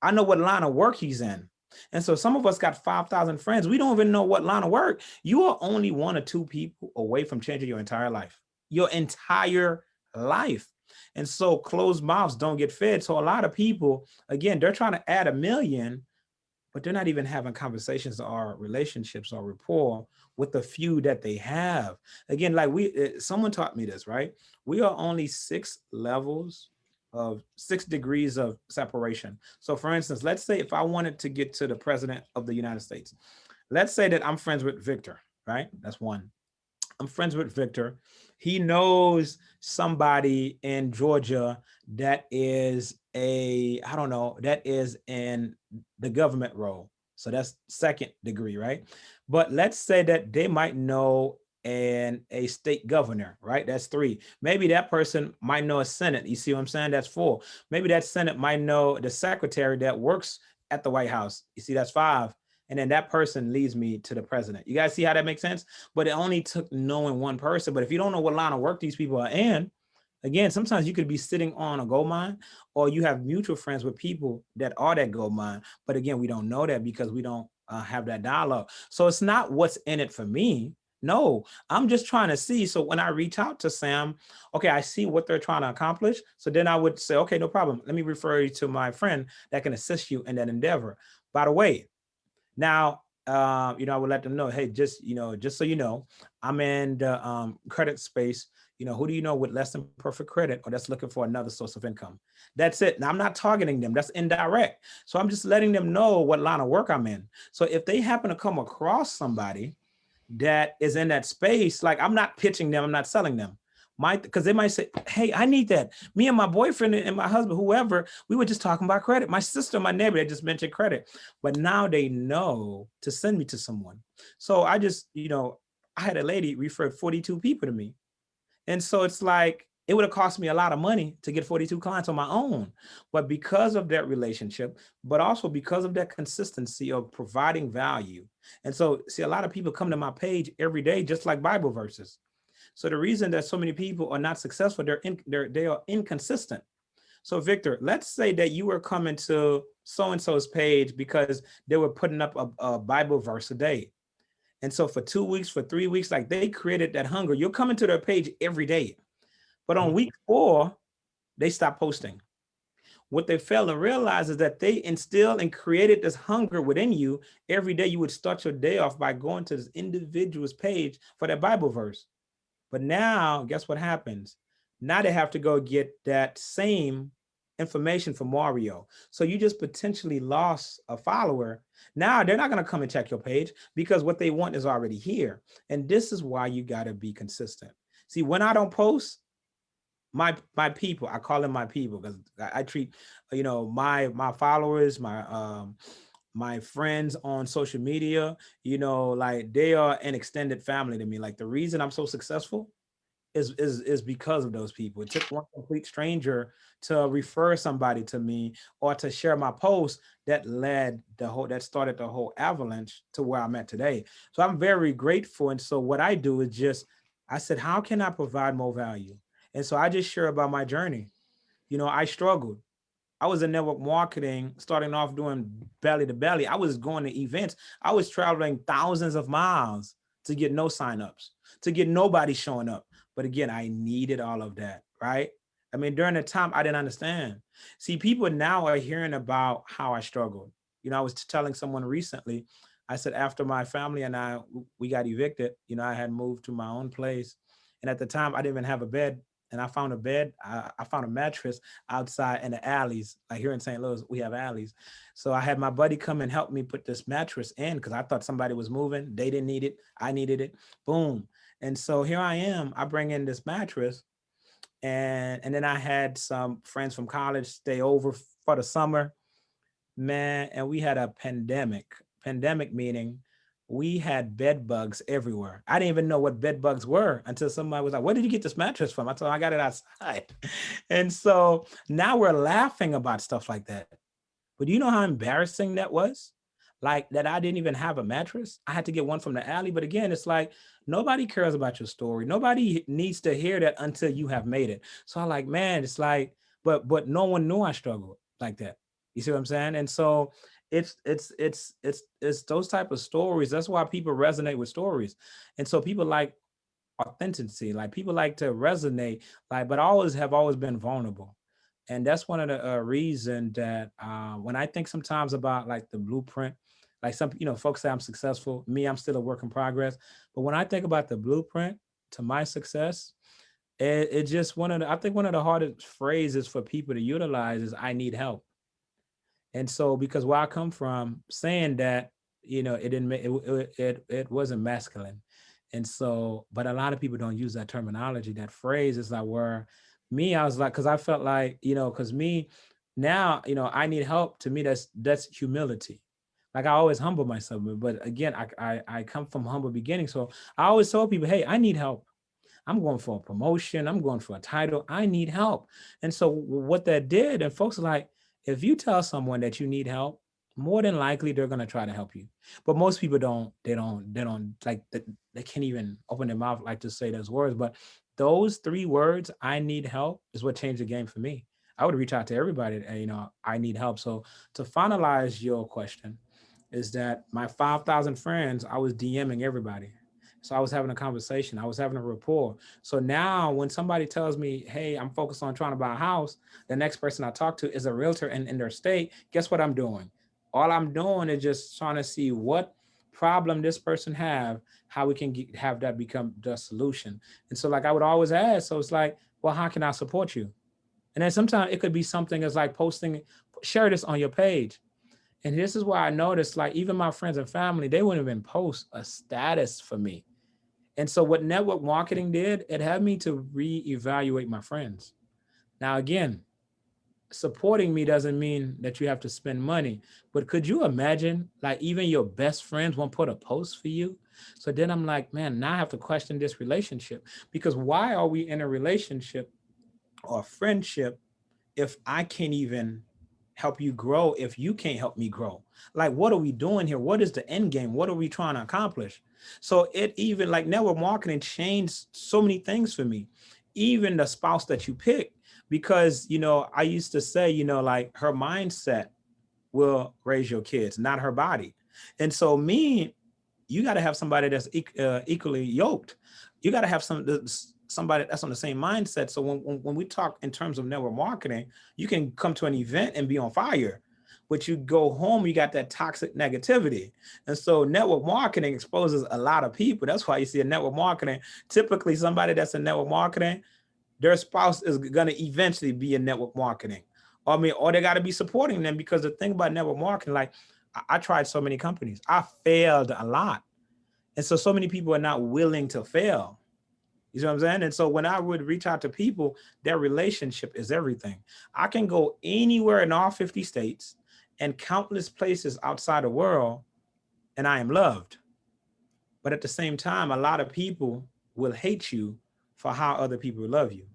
I know what line of work he's in. And so some of us got 5,000 friends. We don't even know what line of work. You are only one or two people away from changing your entire life. Your entire life. And so closed mouths don't get fed. So a lot of people, again, they're trying to add 1,000,000, but they're not even having conversations or relationships or rapport with the few that they have. Again, like someone taught me this, right? We are only 6 degrees of separation. So for instance, let's say if I wanted to get to the president of the United States, let's say that I'm friends with Victor, right? That's one. I'm friends with Victor. He knows somebody in Georgia that is that is in the government role. So that's 2nd degree, right? But let's say that they might know a state governor, right? That's 3. Maybe that person might know a Senate. You see what I'm saying? That's 4. Maybe that Senate might know the secretary that works at the White House. You see, that's 5. And then that person leads me to the president. You guys see how that makes sense? But it only took knowing one person. But if you don't know what line of work these people are in, again, sometimes you could be sitting on a gold mine, or you have mutual friends with people that are that gold mine. But again, we don't know that because we don't have that dialogue. So it's not what's in it for me. No, I'm just trying to see. So when I reach out to Sam, okay, I see what they're trying to accomplish. So then I would say, okay, no problem. Let me refer you to my friend that can assist you in that endeavor. By the way, now, I would let them know, hey, just so you know, I'm in the credit space. Who do you know with less than perfect credit or that's looking for another source of income? That's it. Now I'm not targeting them. That's indirect. So I'm just letting them know what line of work I'm in. So if they happen to come across somebody that is in that space, like I'm not pitching them, I'm not selling them. Because they might say, hey, I need that. Me and my boyfriend and my husband, whoever, we were just talking about credit. My sister, my neighbor, they just mentioned credit. But now they know to send me to someone. So I had a lady refer 42 people to me. And so it's like, it would have cost me a lot of money to get 42 clients on my own. But because of that relationship, but also because of that consistency of providing value. And so, see, a lot of people come to my page every day, just like Bible verses. So the reason that so many people are not successful, they are inconsistent. So Victor, let's say that you were coming to so-and-so's page because they were putting up a Bible verse a day. And so for 2 weeks, for 3 weeks, like they created that hunger. You're coming to their page every day. But on week 4, they stopped posting. What they failed to realize is that they instilled and created this hunger within you. Every day you would start your day off by going to this individual's page for that Bible verse. But now, guess what happens? Now they have to go get that same information from Mario. So you just potentially lost a follower. Now they're not going to come and check your page because what they want is already here. And this is why you got to be consistent. See, when I don't post, my people, I call them my people because I treat my followers, my friends on social media, like they are an extended family to me. Like the reason I'm so successful is because of those people. It took one complete stranger to refer somebody to me or to share my post that started the whole avalanche to where I'm at today. So I'm very grateful. And so what I do is I said, how can I provide more value? And so I just share about my journey. I struggled. I was in network marketing, starting off doing belly to belly. I was going to events. I was traveling thousands of miles to get no signups, to get nobody showing up. But again, I needed all of that, right? I mean, during the time, I didn't understand. See, people now are hearing about how I struggled. I was telling someone recently, I said, after my family and we got evicted, I had moved to my own place. And at the time, I didn't even have a bed. And I found a bed, I found a mattress outside in the alleys. Like here in St. Louis, we have alleys. So I had my buddy come and help me put this mattress in because I thought somebody was moving. They didn't need it. I needed it. Boom. And so here I am. I bring in this mattress. And then I had some friends from college stay over for the summer, man. And we had a pandemic meeting. We had bed bugs everywhere. I didn't even know what bed bugs were until somebody was like, where did you get this mattress from? I told them I got it outside. And so now we're laughing about stuff like that. But do you know how embarrassing that was? Like that I didn't even have a mattress. I had to get one from the alley. But again, it's like nobody cares about your story. Nobody needs to hear that until you have made it. So I like, man, it's like, but no one knew I struggled like that. You see what I'm saying? And so it's those type of stories. That's why people resonate with stories. And so people like authenticity, like people like to resonate, like, but always been vulnerable. And that's one of the reason that when I think sometimes about like the blueprint, like some, folks say I'm successful. Me, I'm still a work in progress. But when I think about the blueprint to my success, it just I think one of the hardest phrases for people to utilize is I need help. And so because where I come from, saying that, it didn't it wasn't masculine. And so, but a lot of people don't use that terminology. That phrase is like where me, I was like, because I felt like, because me now, I need help. To me, that's humility. Like I always humble myself. But again, I come from humble beginnings. So I always tell people, hey, I need help. I'm going for a promotion. I'm going for a title. I need help. And so what that did, and folks are like, if you tell someone that you need help, more than likely they're going to try to help you. But most people they don't like, they can't even open their mouth like to say those words. But those 3 words, I need help, is what changed the game for me. I would reach out to everybody, I need help. So to finalize your question is that my 5,000 friends, I was DMing everybody. So I was having a conversation. I was having a rapport. So now when somebody tells me, hey, I'm focused on trying to buy a house, the next person I talk to is a realtor in their state. Guess what I'm doing? All I'm doing is just trying to see what problem this person have, how we can have that become the solution. And so like I would always ask, so it's like, well, how can I support you? And then sometimes it could be something as like posting, share this on your page. And this is why I noticed, like, even my friends and family, they wouldn't even post a status for me. And so what network marketing did, it had me to reevaluate my friends. Now, again, supporting me doesn't mean that you have to spend money, but could you imagine, like, even your best friends won't put a post for you? So then I'm like, man, now I have to question this relationship, because why are we in a relationship or friendship if I can't even help you grow, if you can't help me grow? Like, what are we doing here? What is the end game? What are we trying to accomplish? So it even like network marketing changed so many things for me, even the spouse that you pick, because, I used to say, like her mindset will raise your kids, not her body. And so you got to have somebody that's equally yoked. You got to have somebody that's on the same mindset. So when we talk in terms of network marketing, you can come to an event and be on fire, but you go home, you got that toxic negativity. And so network marketing exposes a lot of people. That's why you see a network marketing, typically somebody that's in network marketing, their spouse is going to eventually be in network marketing. Or they got to be supporting them, because the thing about network marketing, like I tried so many companies, I failed a lot. And so many people are not willing to fail. You see what I'm saying? And so when I would reach out to people, their relationship is everything. I can go anywhere in all 50 states and countless places outside the world, and I am loved. But at the same time, a lot of people will hate you for how other people love you.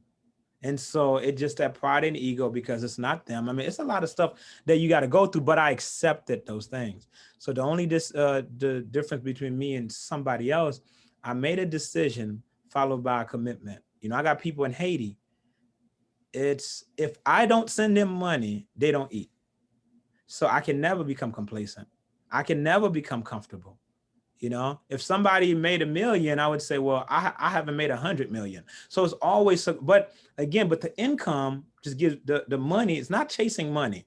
And so it just that pride and ego, because it's not them. I mean, it's a lot of stuff that you got to go through, but I accepted those things. So the difference between me and somebody else, I made a decision followed by a commitment. I got people in Haiti. It's if I don't send them money, they don't eat. So I can never become complacent. I can never become comfortable. If somebody made 1 million, I would say, well, I haven't made 100 million. So it's always, but again, but the income just gives the money. It's not chasing money,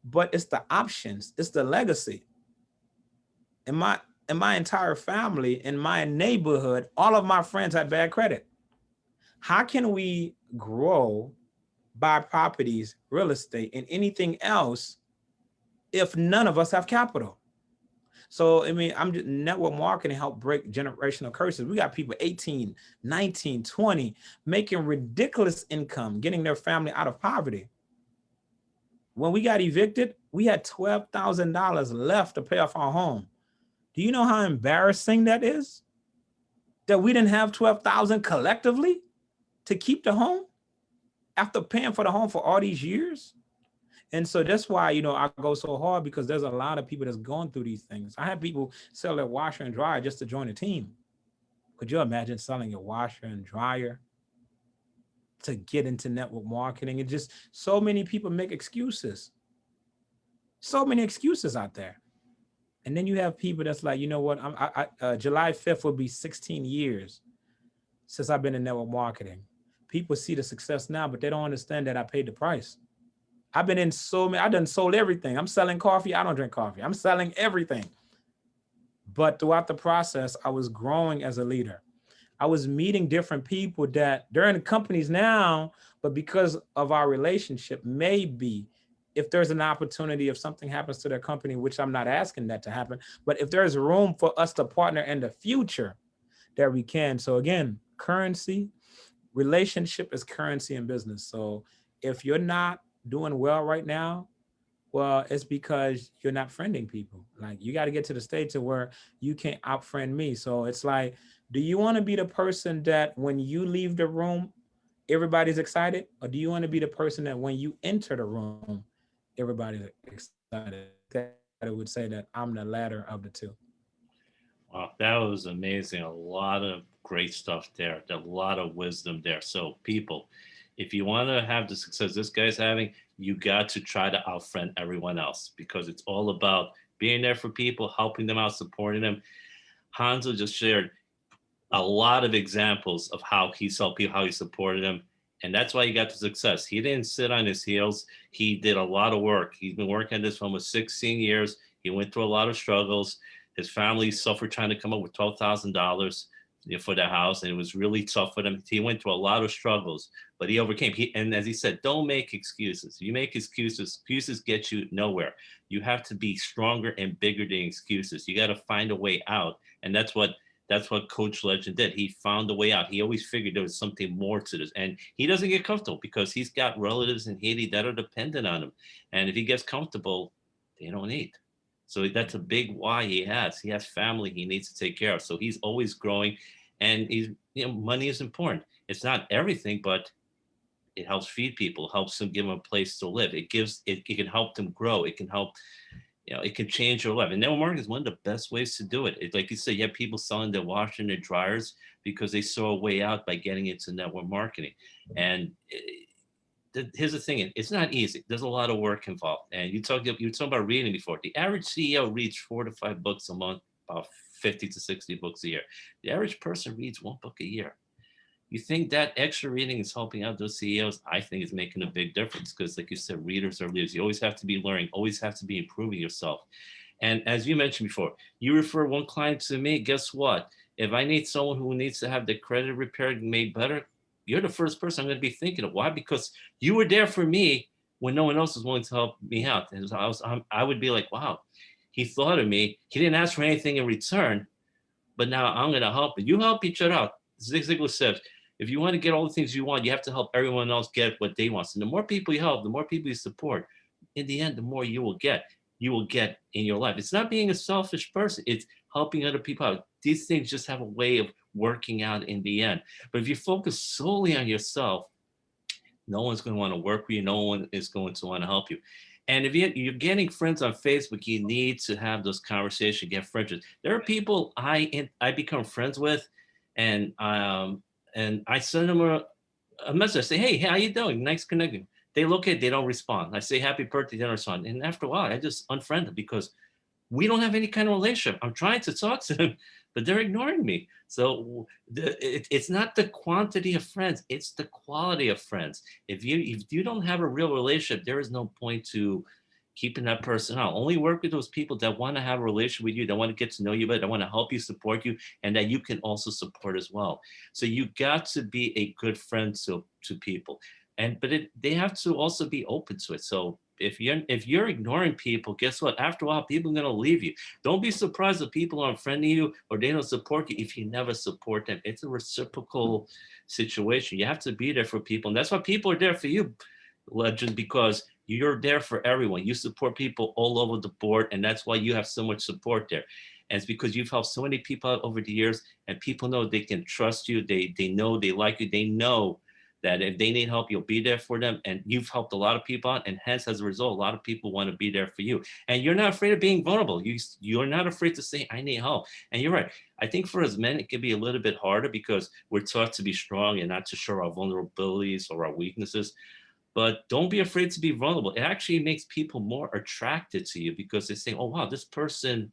but it's the options. It's the legacy. In my entire family, in my neighborhood, all of my friends had bad credit. How can we grow, buy properties, real estate, and anything else if none of us have capital? So, I mean, I'm just network marketing help break generational curses. We got people 18, 19, 20 making ridiculous income, getting their family out of poverty. When we got evicted, we had $12,000 left to pay off our home. Do you know how embarrassing that is? That we didn't have 12,000 collectively to keep the home after paying for the home for all these years? And so that's why, I go so hard, because there's a lot of people that's going through these things. I have people sell their washer and dryer just to join a team. Could you imagine selling your washer and dryer to get into network marketing? And just so many people make excuses. So many excuses out there. And then you have people that's like, you know what? July 5th will be 16 years since I've been in network marketing. People see the success now, but they don't understand that I paid the price. I've been in so many, I done sold everything. I'm selling coffee. I don't drink coffee. I'm selling everything. But throughout the process, I was growing as a leader. I was meeting different people that they're in companies now, but because of our relationship, maybe if there's an opportunity, if something happens to their company, which I'm not asking that to happen, but if there's room for us to partner in the future, that we can. So again, currency, relationship is currency in business. So if you're not doing well right now, well, it's because you're not friending people. Like, you got to get to the stage to where you can't outfriend me. So it's like, do you want to be the person that when you leave the room, everybody's excited? Or do you want to be the person that when you enter the room, everybody's excited? That I would say that I'm the latter of the two. Wow, that was amazing. A lot of great stuff there. A lot of wisdom there. So, people, if you want to have the success this guy's having, you got to try to outfriend everyone else, because it's all about being there for people, helping them out, supporting them. Hanso just shared a lot of examples of how he saw people, how he supported them. And that's why he got the success. He didn't sit on his heels. He did a lot of work. He's been working on this for almost 16 years. He went through a lot of struggles. His family suffered trying to come up with $12,000 for the house, and it was really tough for them. He went through a lot of struggles, but he overcame. And as he said, don't make excuses. You make excuses, excuses get you nowhere. You have to be stronger and bigger than excuses. You got to find a way out, and that's what Coach Legend did. He found a way out. He always figured there was something more to this, and he doesn't get comfortable because he's got relatives in Haiti that are dependent on him, and if he gets comfortable, they don't eat. So that's a big why he has. He has family he needs to take care of. So he's always growing, and money is important. It's not everything, but it helps feed people, helps them give them a place to live. It can help them grow. It can help, it can change your life. And network marketing is one of the best ways to do it. Like you said, you have people selling their washers and their dryers because they saw a way out by getting into network marketing. And here's the thing, it's not easy. There's a lot of work involved. And you talked about reading before. The average CEO reads 4 to 5 books a month, about 50 to 60 books a year. The average person reads 1 book a year. You think that extra reading is helping out those CEOs? I think it's making a big difference because, like you said, readers are leaders. You always have to be learning, always have to be improving yourself. And as you mentioned before, you refer one client to me, guess what? If I need someone who needs to have the credit repaired and made better, you're the first person I'm going to be thinking of. Why? Because you were there for me when no one else was willing to help me out. And I would be like, wow, he thought of me. He didn't ask for anything in return, but now I'm going to help you. You help each other out. Zig Ziglar says, if you want to get all the things you want, you have to help everyone else get what they want. And the more people you help, the more people you support, in the end, the more you will get in your life. It's not being a selfish person. It's helping other people out. These things just have a way of working out in the end. But if you focus solely on yourself, no one's going to want to work with you. No one is going to want to help you. And if you're getting friends on Facebook, you need to have those conversations, get friends. There are people I become friends with, and I send them a message. I say, hey, how you doing? Nice connecting. They look at it, they don't respond. I say, happy birthday, they don't respond. And after a while, I just unfriend them because we don't have any kind of relationship. I'm trying to talk to them, but they're ignoring me. So it's not the quantity of friends, it's the quality of friends. If you don't have a real relationship, there is no point to keeping that person out. Only work with those people that want to have a relationship with you, that want to get to know you better, that want to help you, support you, and that you can also support as well. So you got to be a good friend to people. But they have to also be open to it. So if you're ignoring people, guess what? After a while, people are going to leave you. Don't be surprised if people aren't friendly you or they don't support you if you never support them. It's a reciprocal situation. You have to be there for people. And that's why people are there for you, Legend, because you're there for everyone. You support people all over the board. And that's why you have so much support there. And it's because you've helped so many people out over the years, and people know they can trust you. They know they like you. They know that if they need help, you'll be there for them. And you've helped a lot of people out. And hence, as a result, a lot of people want to be there for you. And you're not afraid of being vulnerable. You're not afraid to say, I need help. And you're right. I think for us men, it can be a little bit harder because we're taught to be strong and not to show our vulnerabilities or our weaknesses. But don't be afraid to be vulnerable. It actually makes people more attracted to you because they say, oh, wow, this person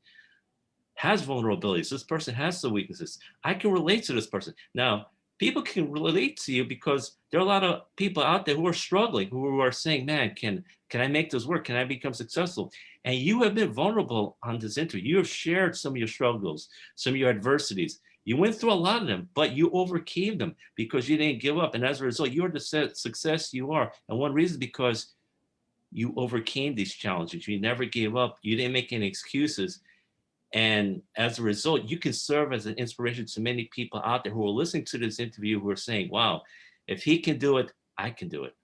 has vulnerabilities. This person has some weaknesses. I can relate to this person. Now, people can relate to you because there are a lot of people out there who are struggling, who are saying, man, can I make this work? Can I become successful? And you have been vulnerable on this interview. You have shared some of your struggles, some of your adversities. You went through a lot of them, but you overcame them because you didn't give up. And as a result, you're the success you are. And one reason is because you overcame these challenges. You never gave up. You didn't make any excuses. And as a result, you can serve as an inspiration to many people out there who are listening to this interview who are saying, wow, if he can do it, I can do it.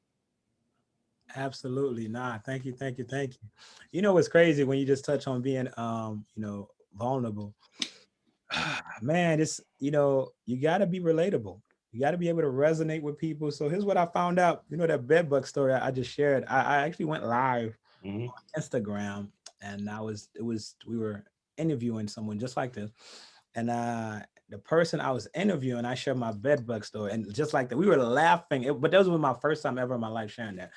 Absolutely. Nah, thank you, thank you, thank you. You know what's crazy when you just touch on being vulnerable. Man, it's you gotta be relatable. You gotta be able to resonate with people. So here's what I found out. That bed bug story I just shared. I actually went live Mhm. on Instagram, and we were interviewing someone just like this. And the person I was interviewing, I shared my bed bug story. And just like that, we were laughing. But that was my first time ever in my life sharing that.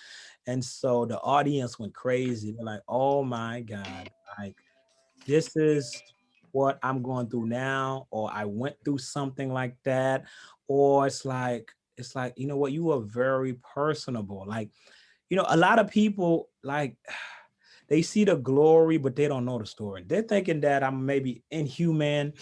And so the audience went crazy. They're like, oh my God, like this is what I'm going through now, or I went through something like that. Or it's like, you know what, you are very personable. Like, a lot of people like They see the glory, but they don't know the story. They're thinking that I'm maybe inhuman,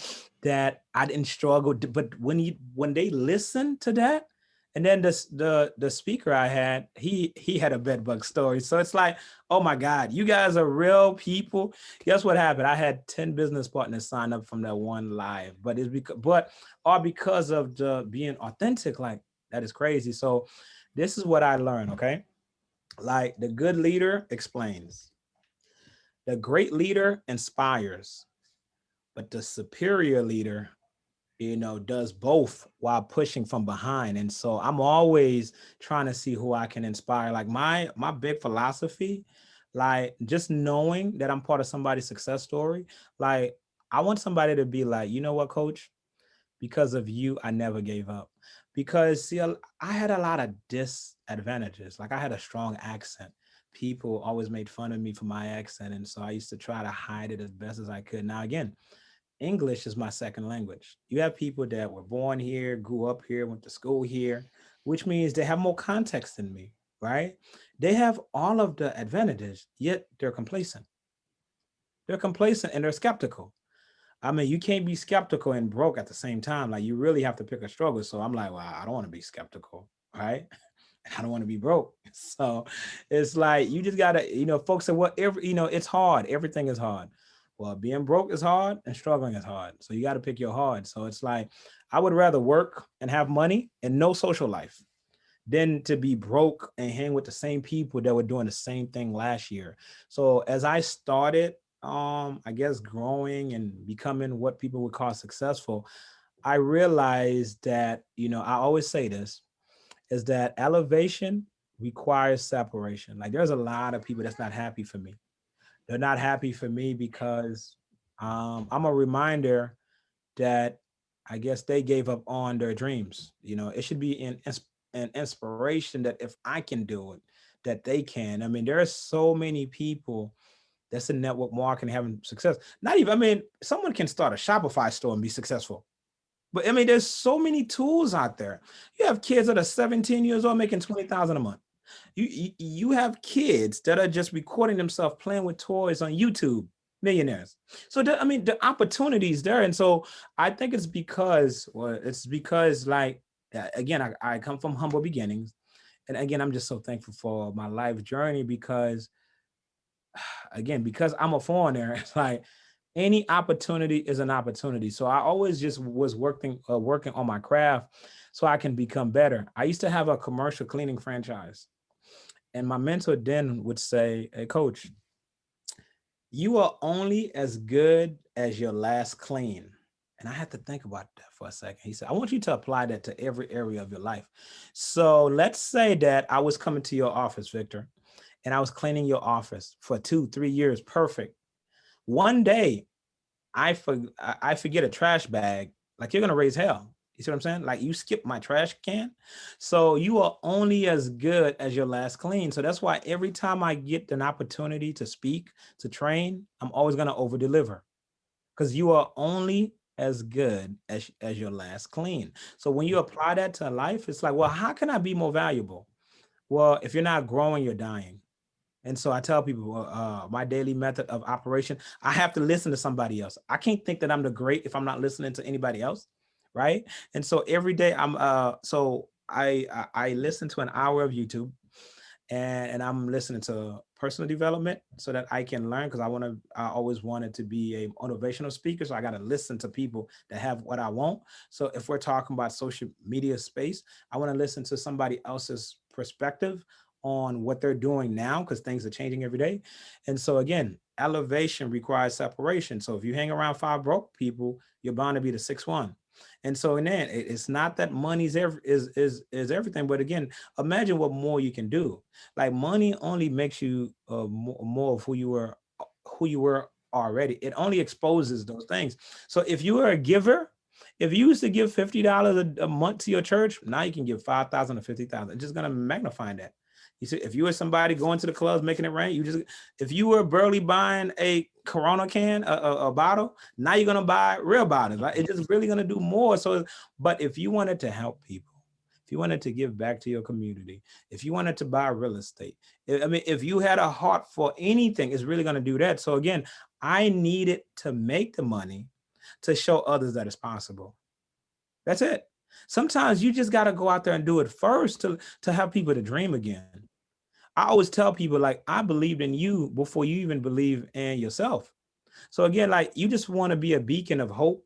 that I didn't struggle. But when they listen to that, and then the speaker I had, he had a bed bug story. So it's like, oh my God, you guys are real people. Guess what happened? I had 10 business partners sign up from that one live, but it's because of the being authentic. Like, that is crazy. So this is what I learned. Okay. Like, the good leader explains, the great leader inspires, but the superior leader, does both while pushing from behind. And so I'm always trying to see who I can inspire. Like, my big philosophy, like, just knowing that I'm part of somebody's success story. Like, I want somebody to be like, you know what, coach? Because of you, I never gave up. Because, see, I had a lot of disadvantages. Like, I had a strong accent. People always made fun of me for my accent. And so I used to try to hide it as best as I could. Now, again, English is my second language. You have people that were born here, grew up here, went to school here, which means they have more context than me, right? They have all of the advantages, yet they're complacent. They're complacent and they're skeptical. I mean, you can't be skeptical and broke at the same time. Like, you really have to pick a struggle. So I'm like, well, I don't want to be skeptical, right? I don't want to be broke. So it's like, you just gotta, folks say, well, it's hard. Everything is hard. Well, being broke is hard and struggling is hard. So you got to pick your hard. So it's like, I would rather work and have money and no social life than to be broke and hang with the same people that were doing the same thing last year. So as I started, I guess, growing and becoming what people would call successful, I realized that, I always say this, is that elevation requires separation. Like, there's a lot of people that's not happy for me. They're not happy for me because I'm a reminder that, I guess, they gave up on their dreams. It should be an inspiration that if I can do it, that they can. I mean, there are so many people that's in network marketing having success. Not even, I mean, someone can start a Shopify store and be successful. But I mean, there's so many tools out there. You have kids that are 17 years old making 20,000 a month. You have kids that are just recording themselves playing with toys on YouTube, millionaires. So I mean, the opportunities there. And so I think it's because like, again, I come from humble beginnings. And again, I'm just so thankful for my life journey because, again, because I'm a foreigner, it's like any opportunity is an opportunity. So I always just was working on my craft so I can become better. I used to have a commercial cleaning franchise. And my mentor then would say, hey, coach, you are only as good as your last clean. And I had to think about that for a second. He said, I want you to apply that to every area of your life. So let's say that I was coming to your office, Victor, and I was cleaning your office for 2-3 years. Perfect. One day, I forget a trash bag. Like, you're going to raise hell. You see what I'm saying? Like, you skip my trash can. So you are only as good as your last clean. So that's why every time I get an opportunity to speak, to train, I'm always going to over deliver, because you are only as good as your last clean. So when you apply that to life, it's like, well, how can I be more valuable? Well, if you're not growing, you're dying. And so I tell people, my daily method of operation, I have to listen to somebody else. I can't think that I'm the great if I'm not listening to anybody else, right? And so every day I listen to an hour of YouTube, and I'm listening to personal development so that I can learn, because I always wanted to be a motivational speaker. So I got to listen to people that have what I want. So if we're talking about social media space, I want to listen to somebody else's perspective on what they're doing now, because things are changing every day. And so again, elevation requires separation. So if you hang around 5 broke people, you're bound to be the 6th one. And so in that, it's not that money's is everything, but again, imagine what more you can do. Like, money only makes you more of who you were already. It only exposes those things. So if you were a giver, if you used to give $50 a month to your church, now you can give 5,000 or 50,000. It's just gonna magnify that. You see, if you were somebody going to the clubs making it rain, if you were barely buying a Corona can, a bottle, now you're gonna buy real bottles, right? It's just really gonna do more. So, but if you wanted to help people, if you wanted to give back to your community, if you wanted to buy real estate, I mean, if you had a heart for anything, it's really going to do that. So again, I needed to make the money to show others that it's possible. That's it. Sometimes you just got to go out there and do it first to have people to dream again. I always tell people, like, I believed in you before you even believe in yourself. So again, like, you just want to be a beacon of hope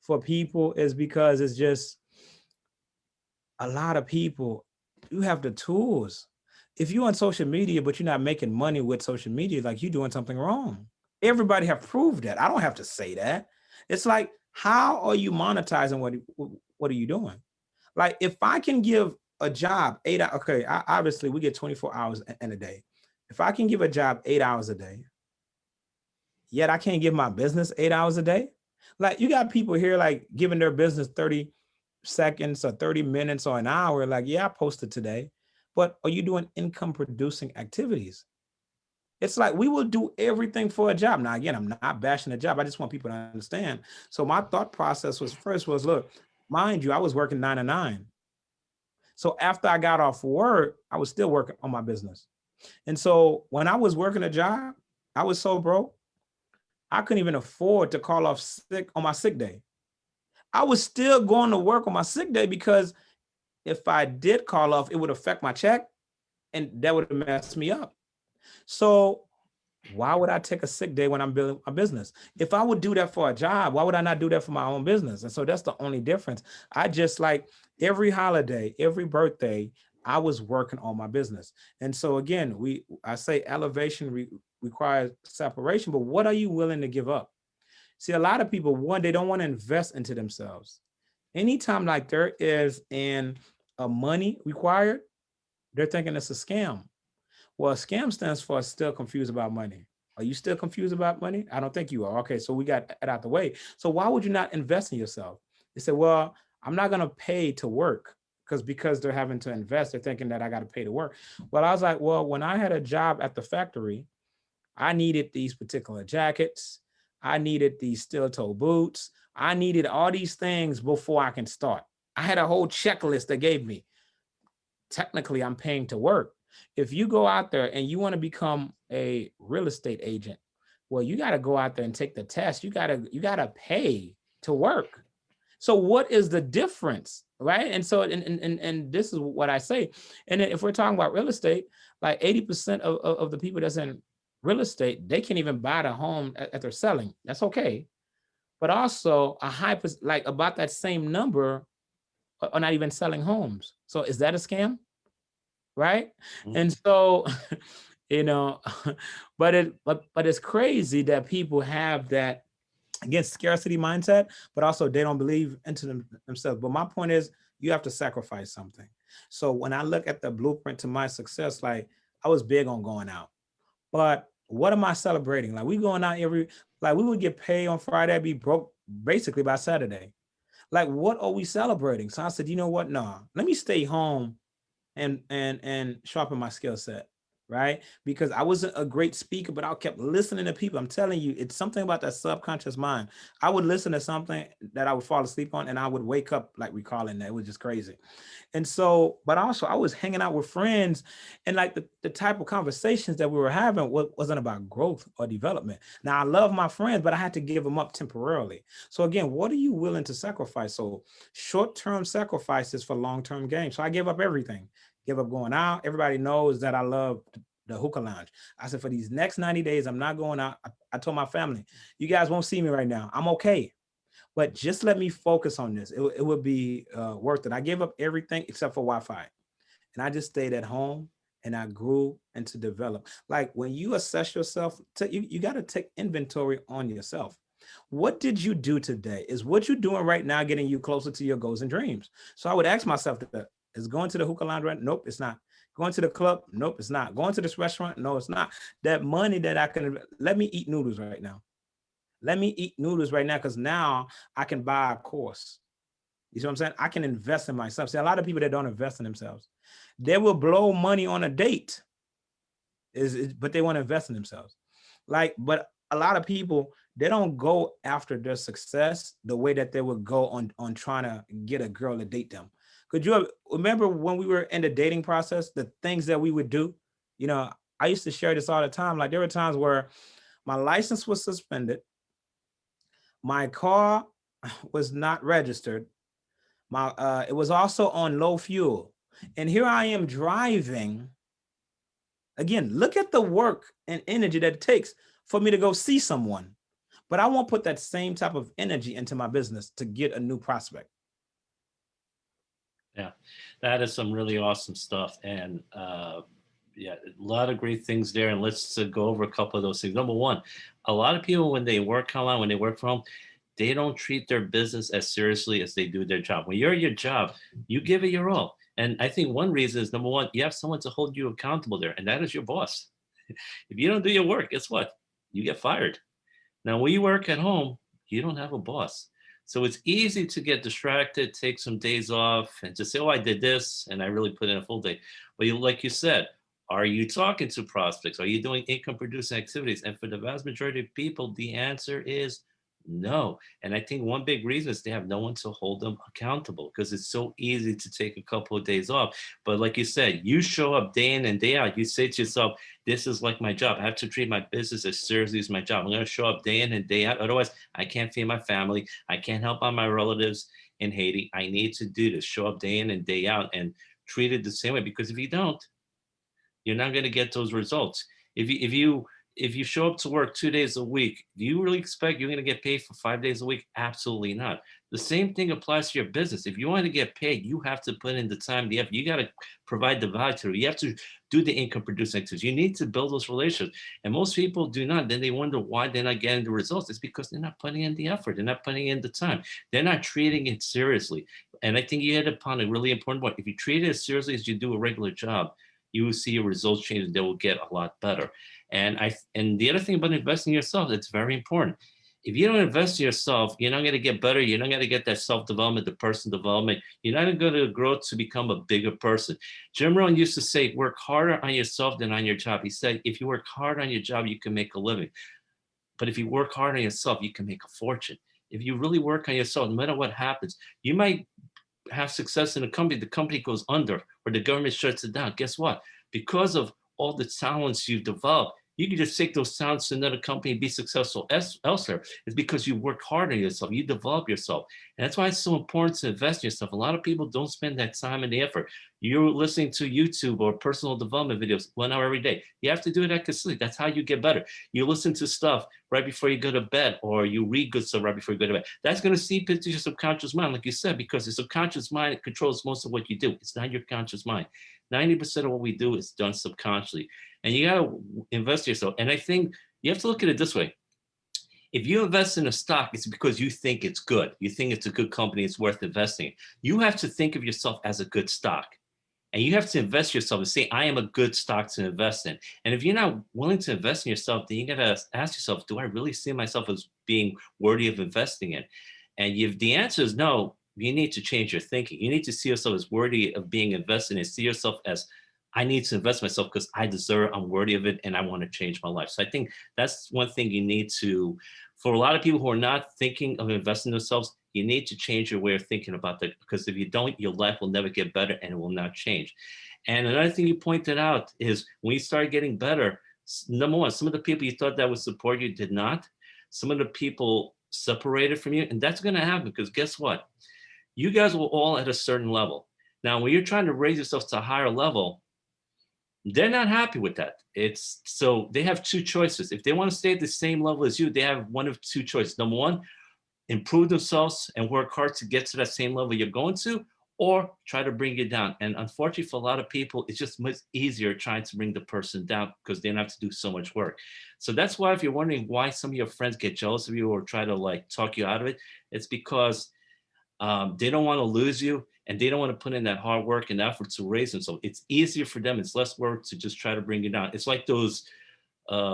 for people, is because it's just a lot of people, you have the tools. If you're on social media, but you're not making money with social media, like, you're doing something wrong. Everybody have proved that. I don't have to say that. It's like, how are you monetizing? What are you doing? Like, if I can give a job 8 hours, okay, obviously we get 24 hours in a day. If I can give a job 8 hours a day, yet I can't give my business 8 hours a day. Like, you got people here like giving their business 30 seconds or 30 minutes or an hour. Like, yeah, I posted today, but are you doing income producing activities? It's like, we will do everything for a job. Now, again, I'm not bashing the job. I just want people to understand. So my thought process was, first was, look, mind you, I was working 9 to 9. So after I got off work, I was still working on my business. And so when I was working a job, I was so broke, I couldn't even afford to call off sick on my sick day. I was still going to work on my sick day, because if I did call off, it would affect my check and that would have messed me up. So why would I take a sick day when I'm building a business? If I would do that for a job, why would I not do that for my own business? And so that's the only difference. I just, like, every holiday, every birthday, I was working on my business. And so again, I say elevation requires separation, but what are you willing to give up? See, a lot of people, one, they don't want to invest into themselves. Anytime like there is a money required, they're thinking it's a scam. Well, scam stands for still confused about money. Are you still confused about money? I don't think you are. Okay, so we got it out the way. So why would you not invest in yourself? They say, well, I'm not going to pay to work, because they're having to invest. They're thinking that I got to pay to work. Well, I was like, well, when I had a job at the factory, I needed these particular jackets. I needed these steel toe boots. I needed all these things before I can start. I had a whole checklist they gave me. Technically, I'm paying to work. If you go out there and you want to become a real estate agent, well, you got to go out there and take the test. You got to pay to work. So what is the difference, right? And so, and this is what I say. And if we're talking about real estate, like 80% of the people that's in real estate, they can't even buy the home that they're selling. That's okay. But also a high, like about that same number are not even selling homes. So is that a scam? Right? Mhm. And so, you know, but it's crazy that people have that, again, scarcity mindset, but also they don't believe into themselves. But my point is, you have to sacrifice something. So when I look at the blueprint to my success, like, I was big on going out, but what am I celebrating? Like, we going out like, we would get paid on Friday, I'd be broke basically by Saturday. Like, what are we celebrating? So I said, you know what? No, let me stay home and sharpen my skill set, right? Because I wasn't a great speaker, but I kept listening to people. I'm telling you, it's something about that subconscious mind. I would listen to something that I would fall asleep on, and I would wake up like recalling that. It was just crazy. And so, but also I was hanging out with friends, and like the type of conversations that we were having wasn't about growth or development. Now, I love my friends, but I had to give them up temporarily. So again, what are you willing to sacrifice? So short-term sacrifices for long-term gain. So I gave up everything. Give up going out. Everybody knows that I love the hookah lounge. I said, for these next 90 days, I'm not going out. I told my family, you guys won't see me right now. I'm okay, but just let me focus on this. It would be worth it. I gave up everything except for Wi-Fi, and I just stayed at home and I grew and to develop. Like, when you assess yourself, you got to take inventory on yourself. What did you do today? Is what you're doing right now getting you closer to your goals and dreams? So I would ask myself that, is going to the hookah lounge right? Nope, it's not. Going to the club? Nope, it's not. Going to this restaurant? No, it's not. That money that I can, let me eat noodles right now. Let me eat noodles right now, because now I can buy a course. You see what I'm saying? I can invest in myself. See, a lot of people that don't invest in themselves, they will blow money on a date, but they want to invest in themselves. Like, but a lot of people, they don't go after their success the way that they would go on trying to get a girl to date them. Could you remember when we were in the dating process, the things that we would do? You know, I used to share this all the time. Like there were times where my license was suspended, my car was not registered, my it was also on low fuel, and here I am driving. Again, look at the work and energy that it takes for me to go see someone, but I won't put that same type of energy into my business to get a new prospect. Yeah, that is some really awesome stuff. And yeah, a lot of great things there. And let's go over a couple of those things. Number one, a lot of people, when they work online, when they work from home, they don't treat their business as seriously as they do their job. When you're at your job, you give it your all. And I think one reason is, number one, you have someone to hold you accountable there, and that is your boss. If you don't do your work, guess what? You get fired. Now, when you work at home, you don't have a boss. So it's easy to get distracted, take some days off, and just say, oh, I did this, and I really put in a full day. But like you said, are you talking to prospects? Are you doing income producing activities? And for the vast majority of people, the answer is no. And I think one big reason is they have no one to hold them accountable, because it's so easy to take a couple of days off. But like you said, you show up day in and day out. You say to yourself, this is like my job. I have to treat my business as seriously as my job. I'm going to show up day in and day out. Otherwise, I can't feed my family. I can't help out my relatives in Haiti. I need to do this, show up day in and day out and treat it the same way. Because if you don't, you're not going to get those results. If you show up to work 2 days a week, do you really expect you're going to get paid for 5 days a week? Absolutely not. The same thing applies to your business. If you want to get paid, you have to put in the time, the effort. You got to provide the value to it. You have to do the income producing activities. You need to build those relationships. And most people do not. Then they wonder why they're not getting the results. It's because they're not putting in the effort. They're not putting in the time. They're not treating it seriously. And I think you hit upon a really important point. If you treat it as seriously as you do a regular job, you will see your results change, and they will get a lot better. And the other thing about investing in yourself, it's very important. If you don't invest in yourself, you're not going to get better. You're not going to get that self-development, the personal development. You're not going to grow to become a bigger person. Jim Rohn used to say, work harder on yourself than on your job. He said, if you work hard on your job, you can make a living. But if you work hard on yourself, you can make a fortune. If you really work on yourself, no matter what happens, you might have success in the company goes under, or the government shuts it down. Guess what? Because of all the talents you've developed, you can just take those talents to another company and be successful elsewhere. It's because you work hard on yourself, you develop yourself. And that's why it's so important to invest in yourself. A lot of people don't spend that time and the effort. You're listening to YouTube or personal development videos 1 hour every day. You have to do that consistently. That's how you get better. You listen to stuff right before you go to bed, or you read good stuff right before you go to bed. That's going to seep into your subconscious mind, like you said, because the subconscious mind controls most of what you do. It's not your conscious mind. 90% of what we do is done subconsciously. And you got to invest in yourself. And I think you have to look at it this way. If you invest in a stock, it's because you think it's good. You think it's a good company, it's worth investing in. You have to think of yourself as a good stock. And you have to invest yourself and say, I am a good stock to invest in. And if you're not willing to invest in yourself, then you got to ask yourself, do I really see myself as being worthy of investing in? And if the answer is no, you need to change your thinking. You need to see yourself as worthy of being invested in. See yourself as, I need to invest myself because I deserve, I'm worthy of it, and I want to change my life. So I think that's one thing you need to, for a lot of people who are not thinking of investing themselves, you need to change your way of thinking about that, because if you don't, your life will never get better and it will not change. And another thing you pointed out is when you start getting better, number one, some of the people you thought that would support you did not. Some of the people separated from you, and that's going to happen because guess what? You guys were all at a certain level. Now, when you're trying to raise yourself to a higher level, they're not happy with that. It's so they have two choices. If they want to stay at the same level as you, they have one of two choices. Number one, improve themselves and work hard to get to that same level you're going to, or try to bring you down. And unfortunately, for a lot of people, it's just much easier trying to bring the person down because they don't have to do so much work. So that's why if you're wondering why some of your friends get jealous of you or try to like talk you out of it, it's because they don't want to lose you, and they don't want to put in that hard work and effort to raise them. So it's easier for them. It's less work to just try to bring you down. It's like those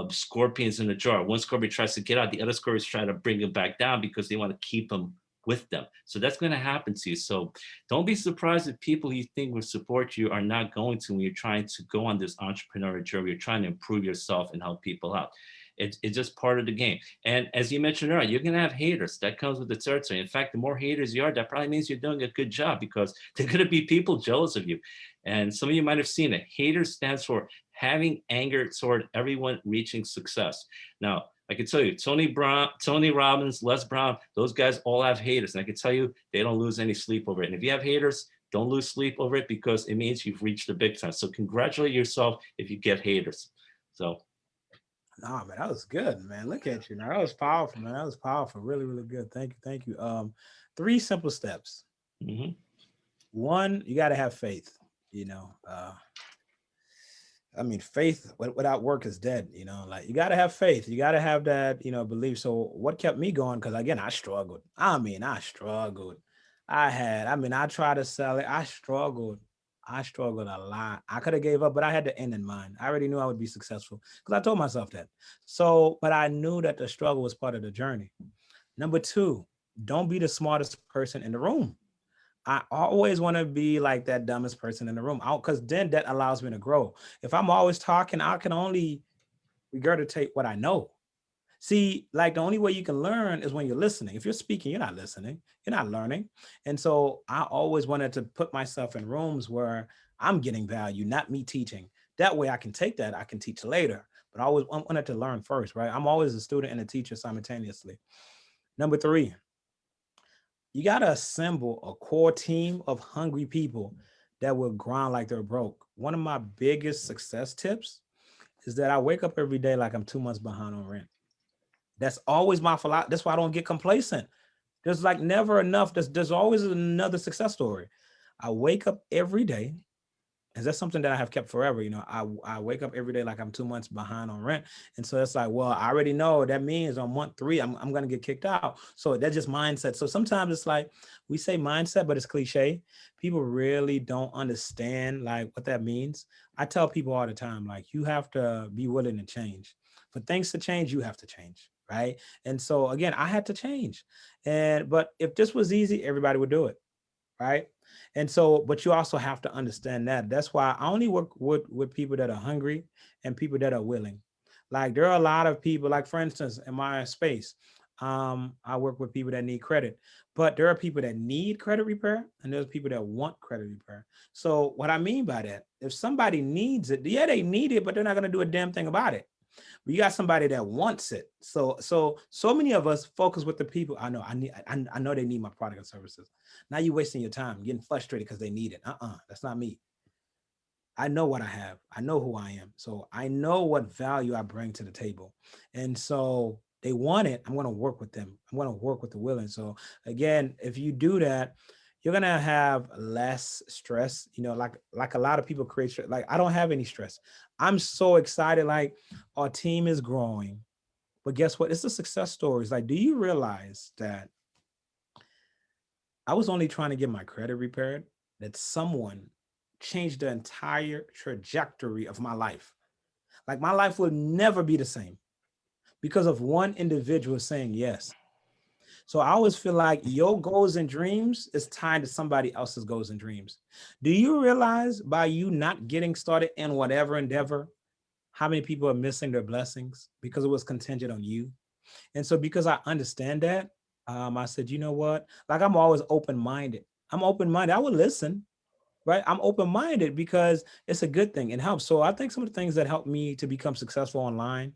scorpions in a jar. One scorpion tries to get out, the other scorpions try to bring them back down because they want to keep them with them. So that's going to happen to you. So don't be surprised if people you think will support you are not going to when you're trying to go on this entrepreneurial journey. You're trying to improve yourself and help people out. It's just part of the game. And as you mentioned earlier, you're going to have haters. That comes with the territory. In fact, the more haters you are, that probably means you're doing a good job, because they're going to be people jealous of you. And some of you might have seen it. Hater stands for having anger toward everyone reaching success. Now, I can tell you, Tony Robbins, Les Brown, those guys all have haters. And I can tell you, they don't lose any sleep over it. And if you have haters, don't lose sleep over it, because it means you've reached the big time. So congratulate yourself if you get haters. So. Nah, man, that was good, man. Look at you. Now that was powerful, man. That was powerful. Really, really good. Thank you. Thank you. Three simple steps. Mm-hmm. One, you got to have faith. I mean, faith without work is dead, like you got to have faith. You got to have that, belief. So what kept me going? Because again, I struggled. I struggled. I tried to sell it. I struggled. A lot. I could have gave up, but I had the end in mind. I already knew I would be successful because I told myself that. So, but I knew that the struggle was part of the journey. Number two, don't be the smartest person in the room. I always want to be like that dumbest person in the room, because then that allows me to grow. If I'm always talking, I can only regurgitate what I know. See, like the only way you can learn is when you're listening. If you're speaking, you're not listening, you're not learning. And so I always wanted to put myself in rooms where I'm getting value, not me teaching. That way I can take that, I can teach later. But I always wanted to learn first, right? I'm always a student and a teacher simultaneously. Number three, you got to assemble a core team of hungry people that will grind like they're broke. One of my biggest success tips is that I wake up every day like I'm 2 months behind on rent. That's always my philosophy. That's why I don't get complacent. There's like never enough. There's always another success story. I wake up every day, and that's something that I have kept forever. I wake up every day like I'm 2 months behind on rent. And so it's like, well, I already know that means on month three, I'm going to get kicked out. So that's just mindset. So sometimes it's like we say mindset, but it's cliche. People really don't understand like what that means. I tell people all the time, like you have to be willing to change. For things to change, you have to change. Right. And so again, I had to change. But if this was easy, everybody would do it. Right. And so, but you also have to understand that. That's why I only work with people that are hungry and people that are willing. Like there are a lot of people, like for instance, in my space, I work with people that need credit, but there are people that need credit repair and there's people that want credit repair. So what I mean by that, if somebody needs it, yeah, they need it, but they're not going to do a damn thing about it. But you got somebody that wants it. So many of us focus with the people. I know they need my product and services. Now you're wasting your time getting frustrated because they need it. That's not me. I know what I have. I know who I am. So I know what value I bring to the table. And so they want it. I'm going to work with them. I'm going to work with the willing. So again, if you do that, you're going to have less stress, like a lot of people create stress. Like I don't have any stress. I'm so excited. Like our team is growing, but guess what? It's a success story. It's like, do you realize that I was only trying to get my credit repaired, that someone changed the entire trajectory of my life? Like my life will never be the same because of one individual saying yes. So I always feel like your goals and dreams is tied to somebody else's goals and dreams. Do you realize by you not getting started in whatever endeavor, how many people are missing their blessings because it was contingent on you? And so because I understand that, I said, you know what? Like I'm always open-minded. I'm open-minded. I would listen, right? I'm open-minded because it's a good thing. It helps. So I think some of the things that helped me to become successful online,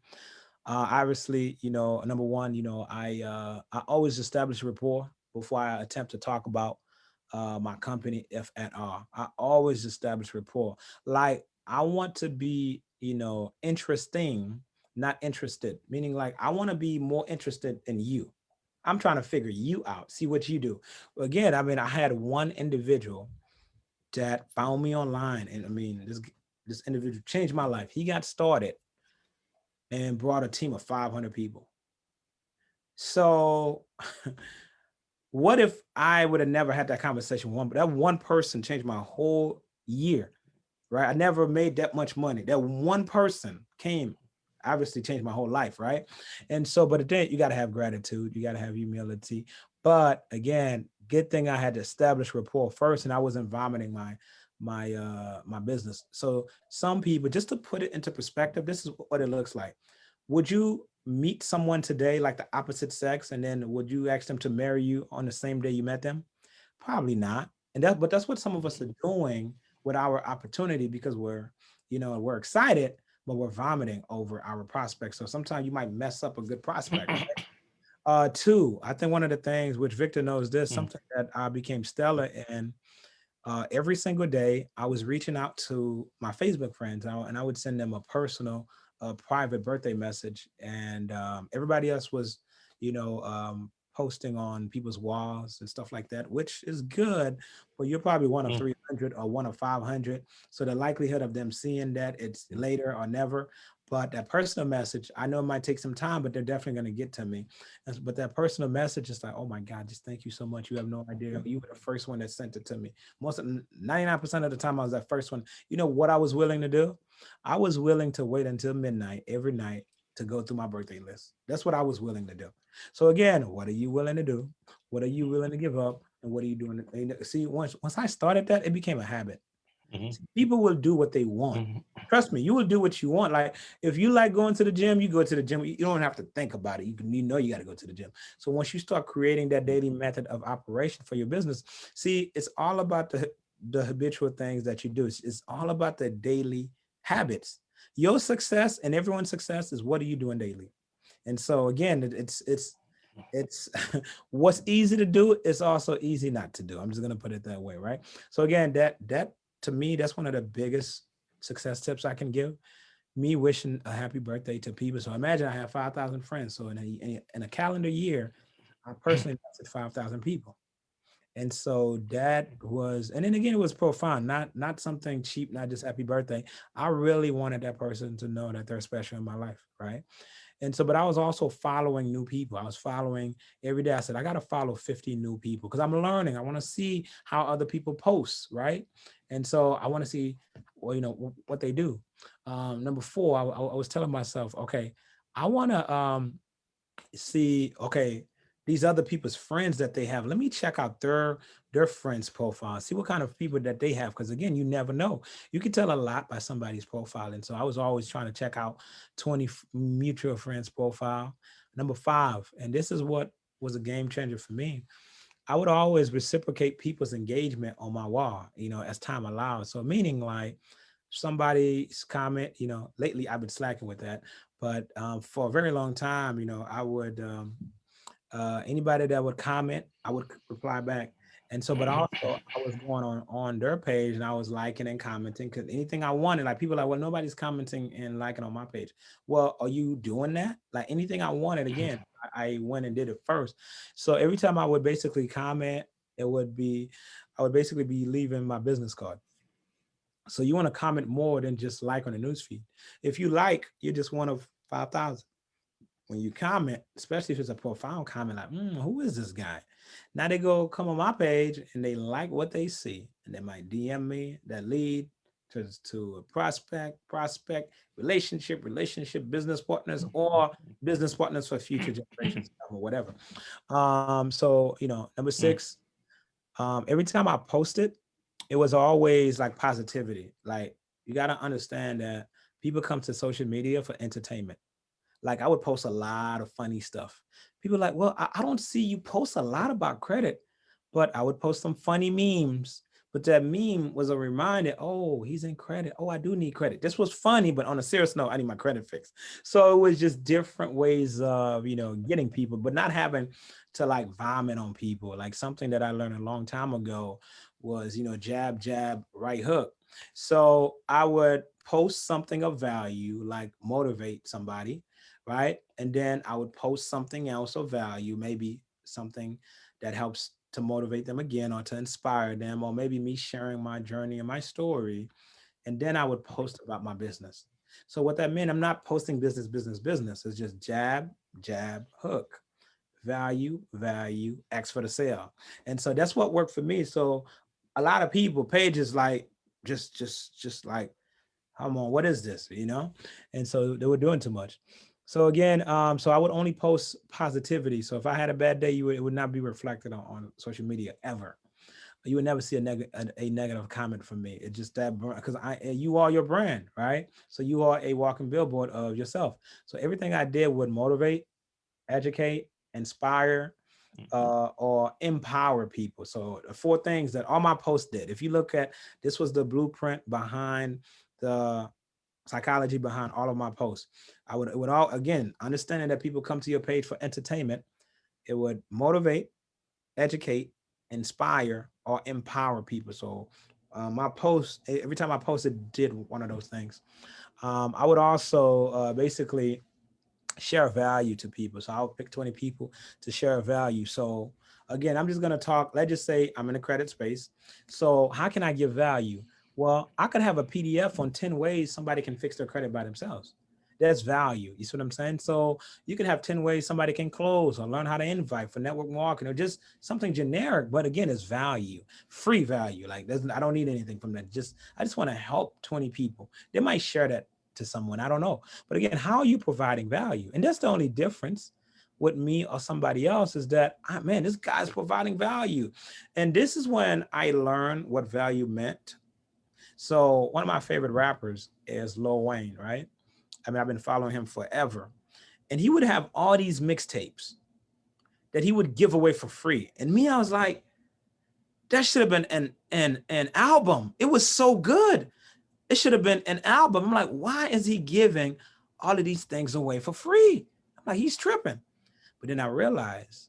obviously, number one, I always establish rapport before I attempt to talk about my company, if at all. I always establish rapport. Like I want to be, interesting, not interested, meaning like I want to be more interested in you. I'm trying to figure you out, see what you do. Again, I had one individual that found me online, and this individual changed my life. He got started and brought a team of 500 people. So what if I would have never had that conversation with one, but that one person changed my whole year, right? I never made that much money. That one person came, obviously changed my whole life, right? And so, but then you got to have gratitude, you got to have humility. But again, good thing I had to establish rapport first, and I wasn't vomiting my business. So some people, just to put it into perspective, this is what it looks like. would you meet someone today, like the opposite sex, and then would you ask them to marry you on the same day you met them? Probably not. But that's what some of us are doing with our opportunity, because we're excited, but we're vomiting over our prospects. So sometimes you might mess up a good prospect. Two, I think one of the things which Victor knows this, something that I became stellar in, every single day, I was reaching out to my Facebook friends, and I would send them a personal, private birthday message, and everybody else was, posting on people's walls and stuff like that, which is good, but you're probably one of Mm, 300 or one of 500. So the likelihood of them seeing that, it's later or never. But that personal message, I know it might take some time, but they're definitely going to get to me. But that personal message is like, oh my God, just thank you so much. You have no idea. You were the first one that sent it to me. 99% of the time I was that first one. You know what I was willing to do? I was willing to wait until midnight every night to go through my birthday list. That's what I was willing to do. So again, what are you willing to do? What are you willing to give up? And what are you doing? See, once I started that, it became a habit. mhm, See, people will do what they want. mhm, Trust me, you will do what you want. Like if you like going to the gym, you go to the gym. You don't have to think about it. You got to go to the gym. So once you start creating that daily method of operation for your business, see, it's all about the habitual things that you do. It's all about the daily habits. Your success and everyone's success is what are you doing daily. And so again, it's what's easy to do is also easy not to do. I'm just gonna put it that way, right? So again, that to me, that's one of the biggest success tips I can give. Me wishing a happy birthday to people. So imagine I have 5,000 friends. So in a calendar year, I personally messaged 5,000 people. And so that was, and then again, it was profound, not something cheap, not just happy birthday. I really wanted that person to know that they're special in my life, right? And so, but I was also following new people. I was following every day. I said, I got to follow 50 new people because I'm learning. I want to see how other people post, right? And so I want to see, well, what they do. Number four, I was telling myself, okay, I want to see, okay, these other people's friends that they have. Let me check out their friends' profile, see what kind of people that they have. Because again, you never know. You can tell a lot by somebody's profile. And so I was always trying to check out 20 mutual friends' profile. Number five, and this is what was a game changer for me. I would always reciprocate people's engagement on my wall, as time allows. So meaning like somebody's comment, lately I've been slacking with that, but for a very long time, I would anybody that would comment, I would reply back. And so, but also I was going on their page and I was liking and commenting because anything I wanted, like people are like, well, nobody's commenting and liking on my page. Well, are you doing that? Like anything I wanted, again, I went and did it first. So every time I would basically comment, it would be, I would basically be leaving my business card. So you want to comment more than just like on the newsfeed. If you like, you're just one of 5,000. When you comment, especially if it's a profound comment, like, who is this guy? Now they go come on my page and they like what they see, and they might DM me that lead to a prospect, relationship, business partners, or business partners for future generations or whatever. So number six, every time I posted, it was always like positivity. Like you got to understand that people come to social media for entertainment. Like I would post a lot of funny stuff. People are like, well, I don't see you post a lot about credit, but I would post some funny memes. But that meme was a reminder, oh, he's in credit. Oh, I do need credit. This was funny, but on a serious note, I need my credit fixed. So it was just different ways of, getting people, but not having to like vomit on people. Like something that I learned a long time ago was, jab, jab, right hook. So I would post something of value, like motivate somebody, right? And then I would post something else of value, maybe something that helps to motivate them again or to inspire them, or maybe me sharing my journey and my story. And then I would post about my business. So what that meant, I'm not posting business. It's just jab, jab, hook, value, value, X for the sale. And so that's what worked for me. So a lot of people, pages like just like, come on, what is this? And so they were doing too much. So again, so I would only post positivity. So if I had a bad day, it would not be reflected on social media ever. you would never see a negative comment from me. It's just that because you are your brand, right? So you are a walking billboard of yourself. So everything I did would motivate, educate, inspire, Mhm. or empower people. So the four things that all my posts did. If you look at, this was the blueprint behind the psychology behind all of my posts. It would all, again, understanding that people come to your page for entertainment. It would motivate, educate, inspire, or empower people. So my post, every time I posted, did one of those things. I would also basically share value to people. So I'll pick 20 people to share value. So again, I'm just going to talk. Let's just say I'm in the credit space. So how can I give value? Well, I could have a PDF on 10 ways somebody can fix their credit by themselves. That's value. You see what I'm saying? So you can have 10 ways somebody can close or learn how to invite for network marketing or just something generic. But again, it's value, free value. Like I don't need anything from that. I just want to help 20 people. They might share that to someone. I don't know. But again, how are you providing value? And that's the only difference with me or somebody else is that, man, this guy's providing value. And this is when I learned what value meant. So one of my favorite rappers is Lil Wayne, right? I mean, I've been following him forever. And he would have all these mixtapes that he would give away for free. And me, I was like, that should have been an album. It was so good. It should have been an album. I'm like, why is he giving all of these things away for free? I'm like, he's tripping. But then I realized,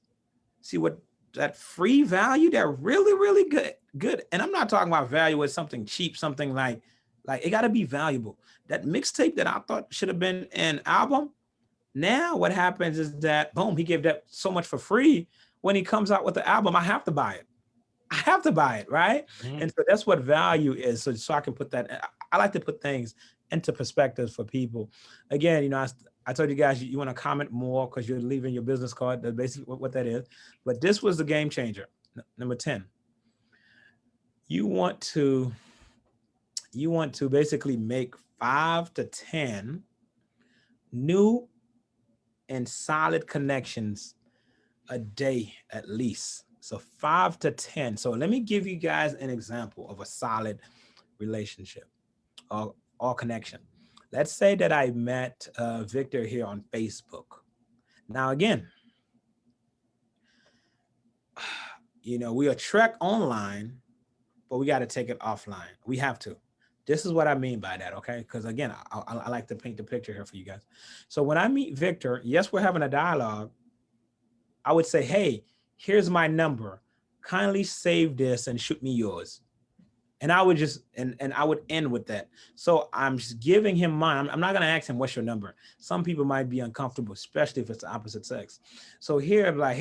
see what that free value, they're really, really good. And I'm not talking about value as something cheap, something like it got to be valuable. That mixtape that I thought should have been an album. Now what happens is that boom, he gave that so much for free. When he comes out with the album, I have to buy it. I have to buy it, right? Mhm. And so that's what value is. So I can put that. I like to put things into perspectives for people. Again, I told you guys you want to comment more because you're leaving your business card. That's basically what that is. But this was the game changer. Number 10. You want to basically make 5 to 10 new and solid connections a day at least. So 5 to 10. So let me give you guys an example of a solid relationship or connection. Let's say that I met Victor here on Facebook. Now, again, we are Trek online, but we got to take it offline. We have to. This is what I mean by that, okay? Because again, I like to paint the picture here for you guys. So when I meet Victor, yes, we're having a dialogue. I would say, hey, here's my number. Kindly save this and shoot me yours. And I would just, and I would end with that. So I'm just giving him mine. I'm not going to ask him, what's your number? Some people might be uncomfortable, especially if it's the opposite sex. So here, I'm like,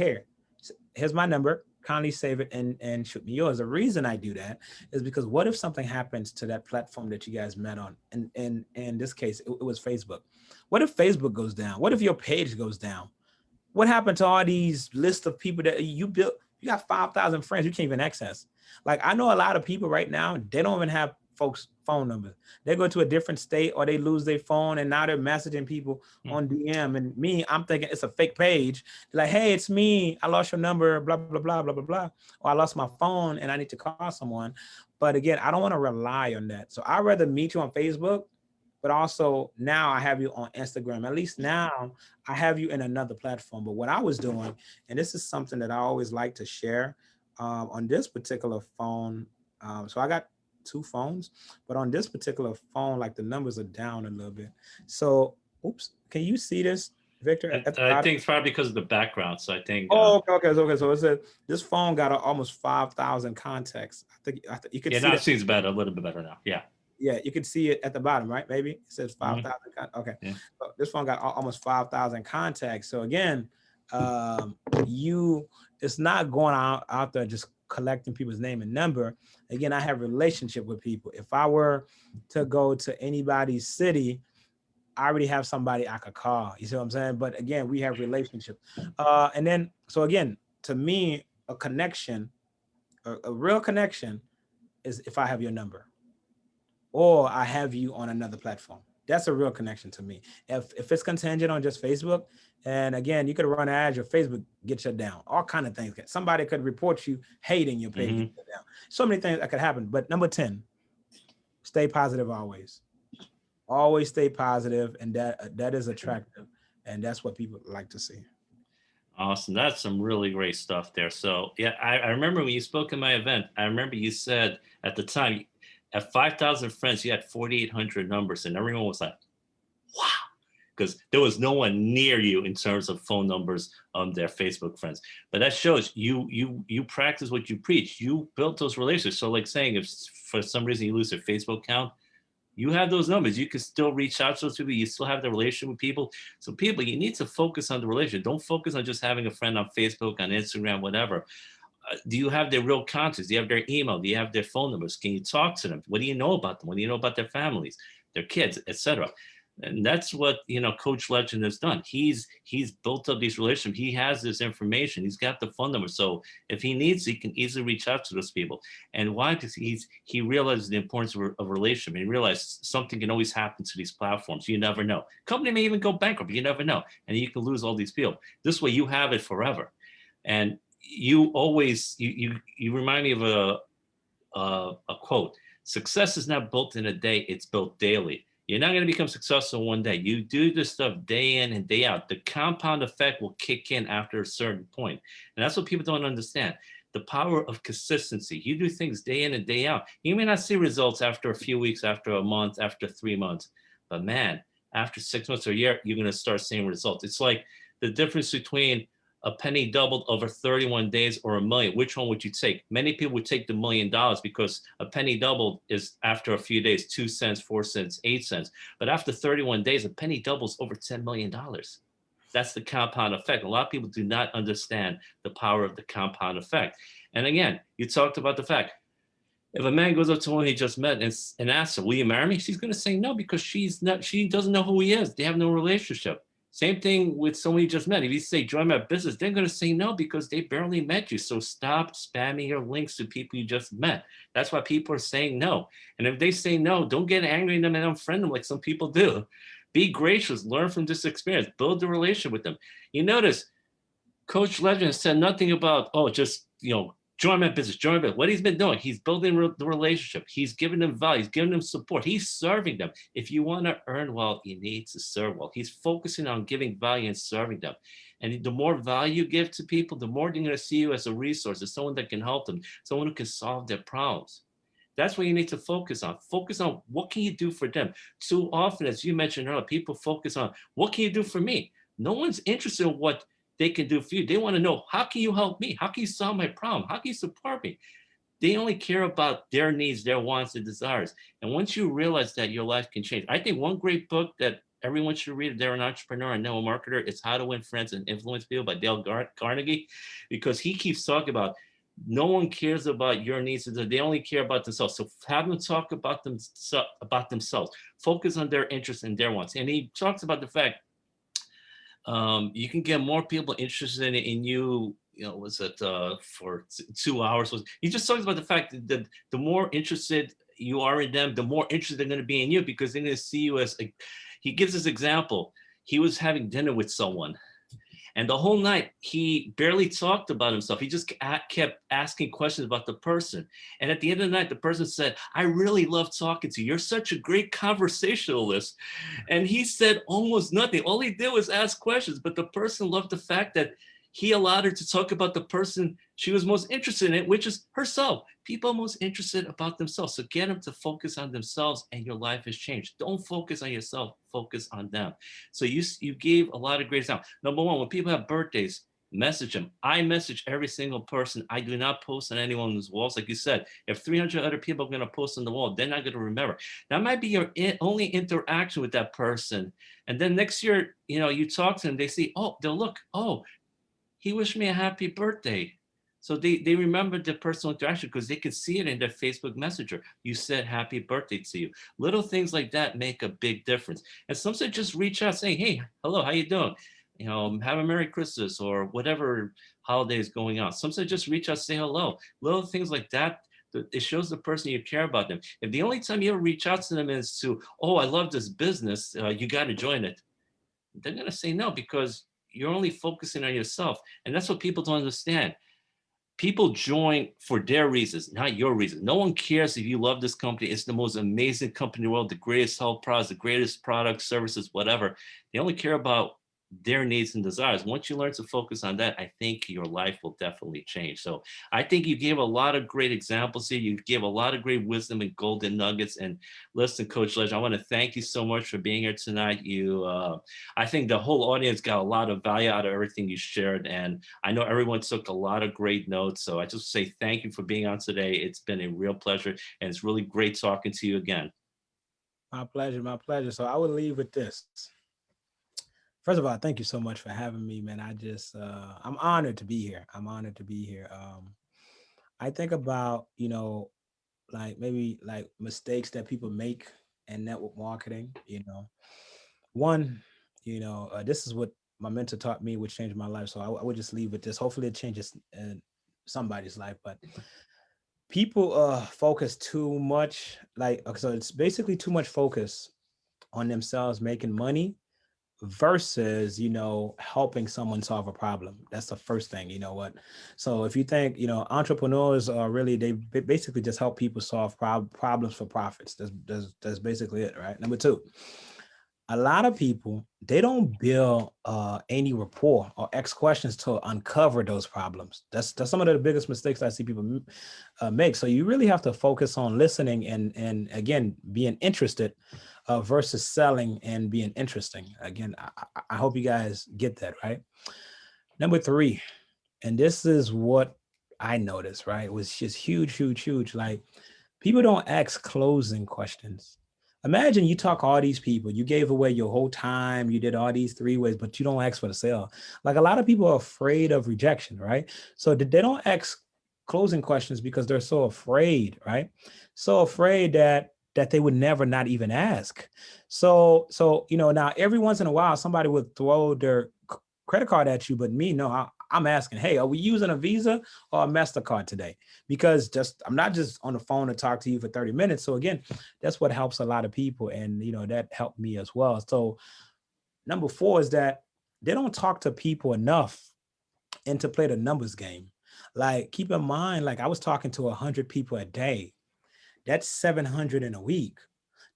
here's my number. Kindly save it and shoot me yours. The reason I do that is because what if something happens to that platform that you guys met on? And in this case, it was Facebook. What if Facebook goes down? What if your page goes down? What happened to all these lists of people that you built? You got 5,000 friends you can't even access. Like I know a lot of people right now, they don't even have folks' phone numbers. They go to a different state or they lose their phone and now they're messaging people on DM. And me, I'm thinking it's a fake page. They're like, hey, it's me. I lost your number, blah, blah, blah, blah, blah, blah. Or I lost my phone and I need to call someone. But again, I don't want to rely on that. So I'd rather meet you on Facebook, but also now I have you on Instagram. At least now I have you in another platform. But what I was doing, and this is something that I always like to share on this particular phone. So I got 2 phones, but on this particular phone, like the numbers are down a little bit. So, oops, can you see this, Victor? I think it's probably because of the background. So I think. Oh, okay. So it said this phone got almost 5,000 contacts. I think you could Yeah, see now it that. seems better, a little bit better now. Yeah. Yeah, you can see it at the bottom, right? Maybe it says 5,000. Okay. Yeah. So this phone got almost 5,000 contacts. So again, it's not going out there just collecting people's name and number. Again, I have a relationship with people. If I were to go to anybody's city, I already have somebody I could call. You see what I'm saying? But again, we have relationships. And then, so again, to me, a connection, a real connection is if I have your number or I have you on another platform. That's a real connection to me. If it's contingent on just Facebook, and again, you could run ads, your Facebook get shut down. All kind of things. Somebody could report you hating your page. Mm-hmm. Get shut down. So many things that could happen. But number 10, stay positive always. Always stay positive, and that is attractive, and that's what people like to see. Awesome. That's some really great stuff there. So yeah, I remember when you spoke in my event, I remember you said at the time, at 5,000 friends, you had 4,800 numbers, and everyone was like, wow, because there was no one near you in terms of phone numbers on their Facebook friends. But that shows you practice what you preach. You built those relationships. So like saying, if for some reason you lose your Facebook account, you have those numbers. You can still reach out to those people. You still have the relationship with people. So people, you need to focus on the relationship. Don't focus on just having a friend on Facebook, on Instagram, whatever. Do you have their real contacts? Do you have their email? Do you have their phone numbers? Can you talk to them? What do you know about them? What do you know about their families, their kids, etc.? And that's what Coach Legend has done. He's built up these relationships. He has this information. He's got the phone number. So if he needs, he can easily reach out to those people. And why? Because he realizes the importance of a relationship. And he realized something can always happen to these platforms. You never know. Company may even go bankrupt. You never know. And you can lose all these people. This way, you have it forever. And you always you remind me of a quote. Success is not built in a day. It's built daily. You're not going to become successful one day. You do this stuff day in and day out. The compound effect will kick in after a certain point. And that's what people don't understand. The power of consistency. You do things day in and day out. You may not see results after a few weeks, after a month, after 3 months. But man, after 6 months or a year, you're going to start seeing results. It's like the difference between a penny doubled over 31 days or a million. Which one would you take? Many people would take the $1 million because a penny doubled is after a few days, 2 cents, 4 cents, 8 cents. But after 31 days, a penny doubles over $10 million. That's the compound effect. A lot of people do not understand the power of the compound effect. And again, you talked about the fact, if a man goes up to one he just met and asks her, will you marry me? She's going to say no, because she doesn't know who he is. They have no relationship. Same thing with someone you just met. If you say, join my business, they're going to say no because they barely met you. So stop spamming your links to people you just met. That's why people are saying no. And if they say no, don't get angry at them and unfriend them like some people do. Be gracious. Learn from this experience. Build a relationship with them. You notice Coach Legend said nothing about, just, join my business, join my business. What he's been doing, he's building the relationship. He's giving them value. He's giving them support. He's serving them. If you want to earn well, you need to serve well. He's focusing on giving value and serving them. And the more value you give to people, the more they're going to see you as a resource, as someone that can help them, someone who can solve their problems. That's what you need to focus on. Focus on what can you do for them. Too often, as you mentioned earlier, people focus on what can you do for me? No one's interested in what they can do for you. They want to know, how can you help me? How can you solve my problem? How can you support me? They only care about their needs, their wants, and desires. And once you realize that, your life can change. I think one great book that everyone should read if they're an entrepreneur and know a marketer is How to Win Friends and Influence People by Dale Carnegie, because he keeps talking about no one cares about your needs. They only care about themselves. So have them talk about themselves. Focus on their interests and their wants. And he talks about the fact you can get more people interested in you. Was it for 2 hours? He just talks about the fact that the more interested you are in them, the more interested they're going to be in you, because they're going to see you as he gives this example. He was having dinner with someone, and the whole night he barely talked about himself. He just kept asking questions about the person. And at the end of the night, the person said, I really love talking to you. You're such a great conversationalist. And he said almost nothing. All he did was ask questions. But the person loved the fact that he allowed her to talk about the person she was most interested in, which is herself. People are most interested about themselves. So get them to focus on themselves, and your life has changed. Don't focus on yourself, focus on them. So you gave a lot of great examples. Number one, when people have birthdays, message them. I message every single person. I do not post on anyone's walls. Like you said, if 300 other people are going to post on the wall, they're not going to remember. That might be your only interaction with that person. And then next year, you talk to them, they see, they'll look, he wished me a happy birthday. So they remember the personal interaction because they can see it in their Facebook Messenger. You said happy birthday to you. Little things like that make a big difference. And sometimes just reach out saying, hey, hello, how you doing? Have a Merry Christmas or whatever holiday is going on. Sometimes just reach out, say hello. Little things like that, it shows the person you care about them. If the only time you ever reach out to them is to, I love this business, you got to join it, they're going to say no, because you're only focusing on yourself. And that's what people don't understand. people join for their reasons, not your reasons. No one cares if you love this company. It's the most amazing company in the world, the greatest health products, the greatest products, services, whatever. They only care about their needs and desires. Once you learn to focus on that, I think your life will definitely change. So I think you gave a lot of great examples here. You gave a lot of great wisdom and golden nuggets. And listen, Coach Ledge, I want to thank you so much for being here tonight. I think the whole audience got a lot of value out of everything you shared. And I know everyone took a lot of great notes. So I just say thank you for being on today. It's been a real pleasure. And it's really great talking to you again. My pleasure, my pleasure. So I would leave with this. First of all, thank you so much for having me, man. I'm honored to be here. I'm honored to be here. I think about, like maybe like mistakes that people make in network marketing, one, this is what my mentor taught me, which changed my life. So I would just leave with this. Hopefully it changes somebody's life, but people focus too much, like, so it's basically too much focus on themselves making money versus helping someone solve a problem. That's the first thing. You know what? So if you think, entrepreneurs are really, they basically just help people solve problems for profits. That's basically it, right? Number two, a lot of people, they don't build any rapport or ask questions to uncover those problems. That's some of the biggest mistakes I see people make. So you really have to focus on listening and again being interested versus selling and being interesting. Again, I hope you guys get that, right? Number three, and this is what I noticed, right? It was just huge, huge, huge. Like, people don't ask closing questions. Imagine you talk all these people, you gave away your whole time, you did all these three ways, but you don't ask for the sale. Like, a lot of people are afraid of rejection, right? So they don't ask closing questions because they're so afraid, right? So afraid that they would never not even ask. So now every once in a while somebody would throw their credit card at you, but me, no, I'm asking, hey, are we using a Visa or a MasterCard today? Because I'm not just on the phone to talk to you for 30 minutes. So again, that's what helps a lot of people. And, that helped me as well. So number four is that they don't talk to people enough and to play the numbers game. Like, keep in mind, like, I was talking to 100 people a day. That's 700 in a week.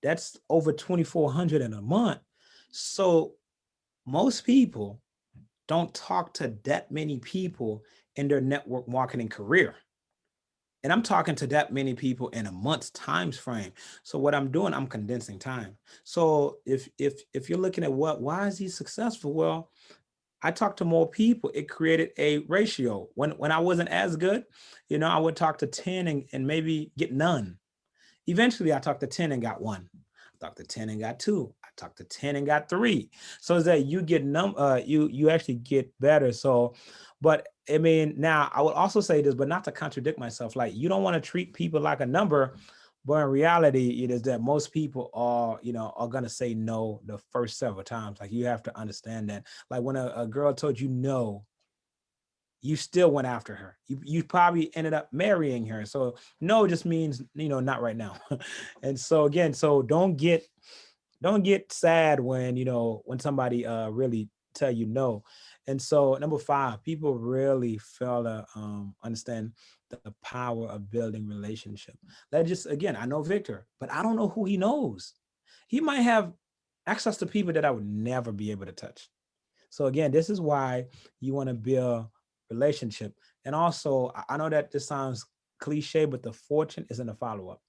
That's over 2,400 in a month. So most people don't talk to that many people in their network marketing career. And I'm talking to that many people in a month's time frame. So what I'm doing, I'm condensing time. So if you're looking at why is he successful? Well, I talked to more people. It created a ratio. When I wasn't as good, I would talk to 10 and maybe get none. Eventually I talked to 10 and got one. I talked to 10 and got two. I talked to 10 and got three. So is that you get you actually get better. So, but I mean, now I would also say this, but not to contradict myself. Like, you don't want to treat people like a number, but in reality, it is that most people are gonna say no the first several times. Like, you have to understand that. Like, when a girl told you no, you still went after her. You probably ended up marrying her. So no just means, not right now. And so again, so don't get sad when, when somebody really tell you no. And so number five, people really fail to understand the power of building relationship. That just, again, I know Victor, but I don't know who he knows. He might have access to people that I would never be able to touch. So again, this is why you want to build relationship. And also, I know that this sounds cliche, but the fortune is in the follow-up.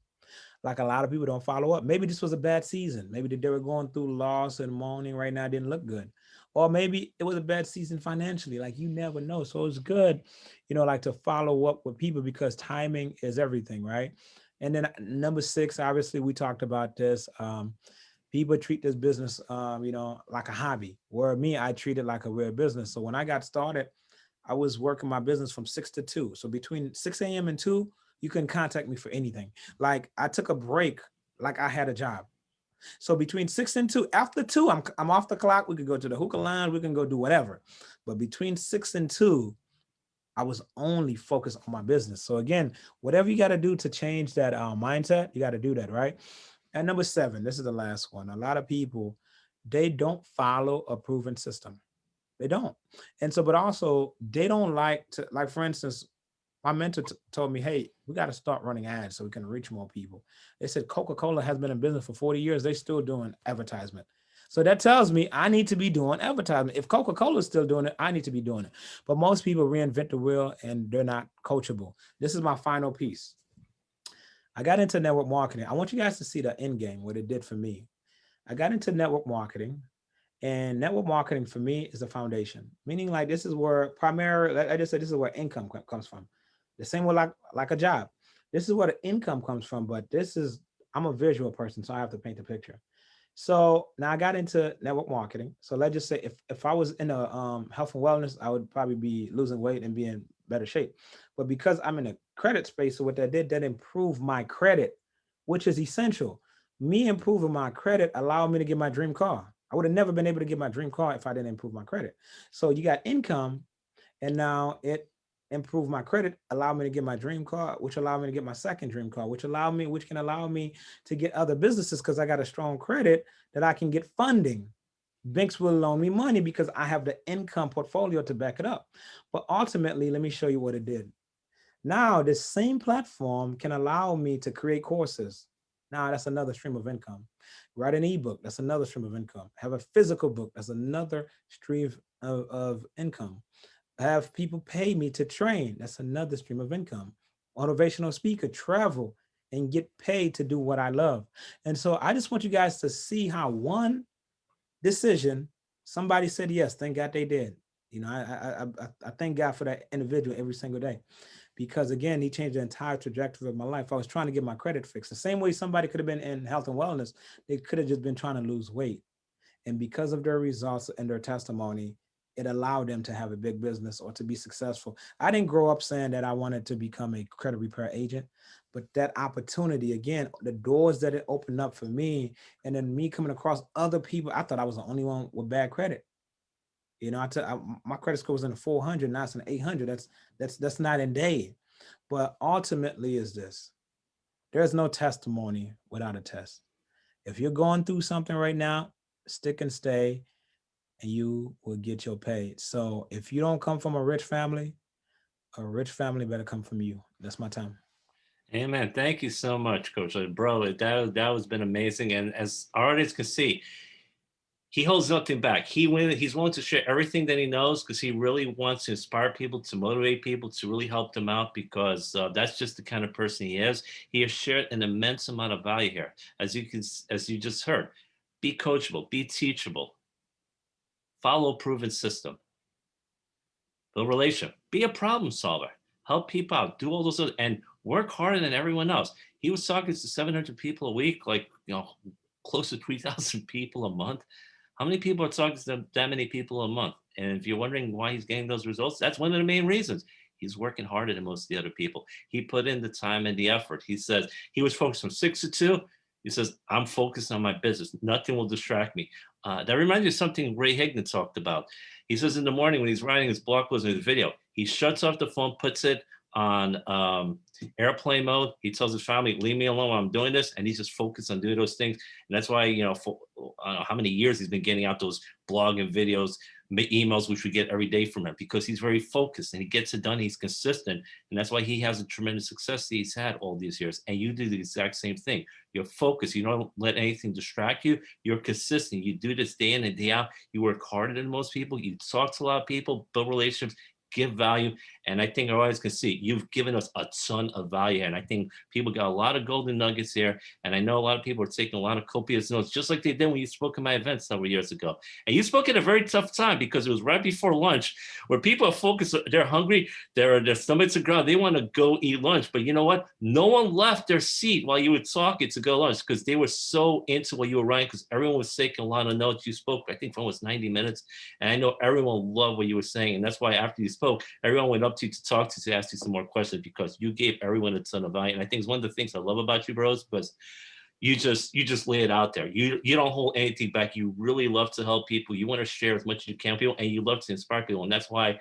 Like, a lot of people don't follow up. Maybe this was a bad season. Maybe they were going through loss and mourning right now, didn't look good. Or maybe it was a bad season financially. Like, you never know. So it's good, like, to follow up with people because timing is everything, right? And then number six, obviously we talked about this. People treat this business, like a hobby. Where me, I treat it like a real business. So when I got started, I was working my business from 6 to 2. So between 6 a.m. and 2, you can contact me for anything. Like, I took a break, like I had a job. So between 6 and 2, after 2, I'm off the clock. We could go to the hookah lounge. We can go do whatever. But between 6 and 2, I was only focused on my business. So again, whatever you got to do to change that mindset, you got to do that, right? And number seven, this is the last one. A lot of people, they don't follow a proven system. They don't. And so, but also they don't like to, like, for instance, my mentor told me, hey, we got to start running ads so we can reach more people. They said Coca-Cola has been in business for 40 years. They still doing advertisement. So that tells me I need to be doing advertisement. If Coca-Cola is still doing it, I need to be doing it. But most people reinvent the wheel and they're not coachable. This is my final piece. I got into network marketing. I want you guys to see the end game, what it did for me. I got into network marketing, and network marketing for me is the foundation, meaning like this is where primary, like I just said, this is where income comes from. The same way like a job. This is where the income comes from, but I'm a visual person, so I have to paint the picture. So now I got into network marketing. So let's just say if I was in a health and wellness, I would probably be losing weight and be in better shape. But because I'm in a credit space, so what that did, that improved my credit, which is essential. Me improving my credit allowed me to get my dream car. I would have never been able to get my dream car if I didn't improve my credit. So you got income, and now it improved my credit, allowed me to get my dream car, which allowed me to get my second dream car, which can allow me to get other businesses because I got a strong credit that I can get funding. Banks will loan me money because I have the income portfolio to back it up. But ultimately, let me show you what it did. Now, this same platform can allow me to create courses. Now, that's another stream of income. Write an ebook, that's another stream of income. Have a physical book, that's another stream of income. Have people pay me to train, that's another stream of income. Motivational speaker, travel, and get paid to do what I love. And so I just want you guys to see how one decision, somebody said yes, thank God they did. You know, I thank God for that individual every single day, because again, he changed the entire trajectory of my life. I was trying to get my credit fixed. The same way somebody could have been in health and wellness, they could have just been trying to lose weight. And because of their results and their testimony, it allowed them to have a big business or to be successful. I didn't grow up saying that I wanted to become a credit repair agent, but that opportunity, again, the doors that it opened up for me, and then me coming across other people, I thought I was the only one with bad credit. You know, my credit score was in the 400, now it's in 800. That's not in day. But ultimately is this: there's no testimony without a test. If you're going through something right now, stick and stay, and you will get your pay. So if you don't come from a rich family better come from you. That's my time. Amen. Thank you so much, Coach. Bro, that has been amazing. And as our audience can see, he holds nothing back. He's willing to share everything that he knows because he really wants to inspire people, to motivate people, to really help them out, because that's just the kind of person he is. He has shared an immense amount of value here, as you just heard. Be coachable, be teachable, follow a proven system, build relationship, be a problem solver, help people out, do all those other, and work harder than everyone else. He was talking to 700 people a week, like, close to 3,000 people a month. How many people are talking to that many people a month? And if you're wondering why he's getting those results, that's one of the main reasons. He's working harder than most of the other people. He put in the time and the effort. He says he was focused from 6 to 2. He says, I'm focused on my business. Nothing will distract me. That reminds me of something Ray Higdon talked about. He says in the morning when he's writing his blog post or his video, he shuts off the phone, puts it on airplane mode. He tells his family, leave me alone while I'm doing this. And he's just focused on doing those things. And that's why, for how many years he's been getting out those blog and videos, emails, which we get every day from him, because he's very focused and he gets it done. He's consistent. And that's why he has a tremendous success that he's had all these years. And you do the exact same thing. You're focused. You don't let anything distract you. You're consistent. You do this day in and day out. You work harder than most people. You talk to a lot of people, build relationships, give value. And I think our audience can see you've given us a ton of value. And I think people got a lot of golden nuggets here. And I know a lot of people are taking a lot of copious notes, just like they did when you spoke at my event several years ago. And you spoke at a very tough time because it was right before lunch, where people are focused, they're hungry, their stomachs are growling, they want to go eat lunch. But you know what? No one left their seat while you were talking to go lunch because they were so into what you were writing, because everyone was taking a lot of notes. You spoke, I think, for almost 90 minutes. And I know everyone loved what you were saying. And that's why after you spoke, everyone went up to you to talk to ask you some more questions, because you gave everyone a ton of value. And I think it's one of the things I love about you, bros, because you just lay it out there. You don't hold anything back. You really love to help people. You want to share as much as you can with people, and you love to inspire people. And that's why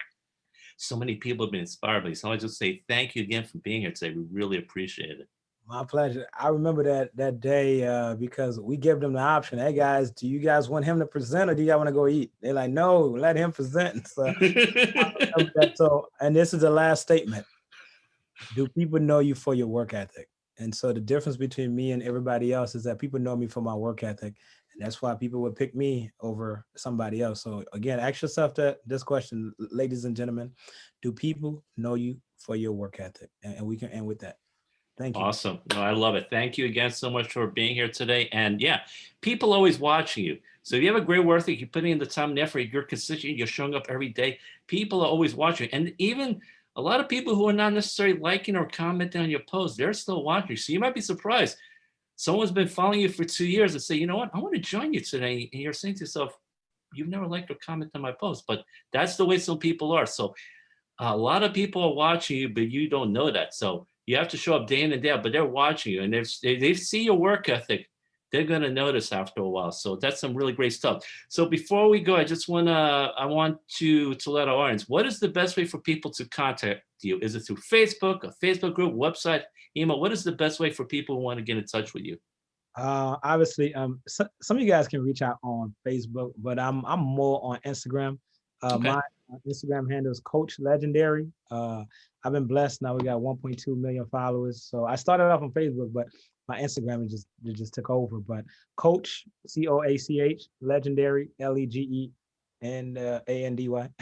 so many people have been inspired by you. So I just say thank you again for being here today. We really appreciate it. My pleasure. I remember that day because we gave them the option. Hey guys, do you guys want him to present or do you guys want to go eat? They're like, no, let him present. So I remember that. So, and this is the last statement. Do people know you for your work ethic? And so the difference between me and everybody else is that people know me for my work ethic. And that's why people would pick me over somebody else. So again, ask yourself this question, ladies and gentlemen, do people know you for your work ethic? And we can end with that. Thank you. Awesome. No, I love it. Thank you again so much for being here today. And yeah, people always watching you. So if you have a great work ethic, you're putting in the time and effort, you're consistent, you're showing up every day, people are always watching. And even a lot of people who are not necessarily liking or commenting on your posts, they're still watching. So you might be surprised. Someone's been following you for 2 years and say, you know what, I want to join you today. And you're saying to yourself, you've never liked or commented on my post, but that's the way some people are. So a lot of people are watching you, but you don't know that. So you have to show up day in and day out, but they're watching you. And if they see your work ethic, they're going to notice after a while. So that's some really great stuff. So before we go, I want to let our audience, what is the best way for people to contact you? Is it through Facebook, a Facebook group, website, email? What is the best way for people who want to get in touch with you? Obviously, some of you guys can reach out on Facebook, but I'm more on Instagram. Okay. My Instagram handle is Coach Legendary. I've been blessed. Now we got 1.2 million followers. So I started off on Facebook, but my Instagram just took over. But Coach COACH Legendary LEGE and ANDY LEGENDARY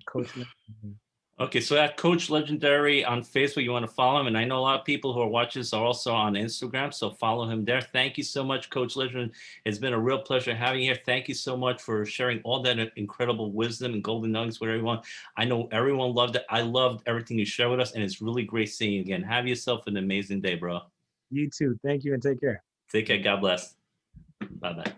Coach Legendary. Okay, so at Coach Legendary on Facebook, you want to follow him. And I know a lot of people who are watching this are also on Instagram, so follow him there. Thank you so much, Coach Legendary. It's been a real pleasure having you here. Thank you so much for sharing all that incredible wisdom and golden nuggets with everyone. I know everyone loved it. I loved everything you shared with us, and it's really great seeing you again. Have yourself an amazing day, bro. You too. Thank you and take care. Take care. God bless. Bye-bye.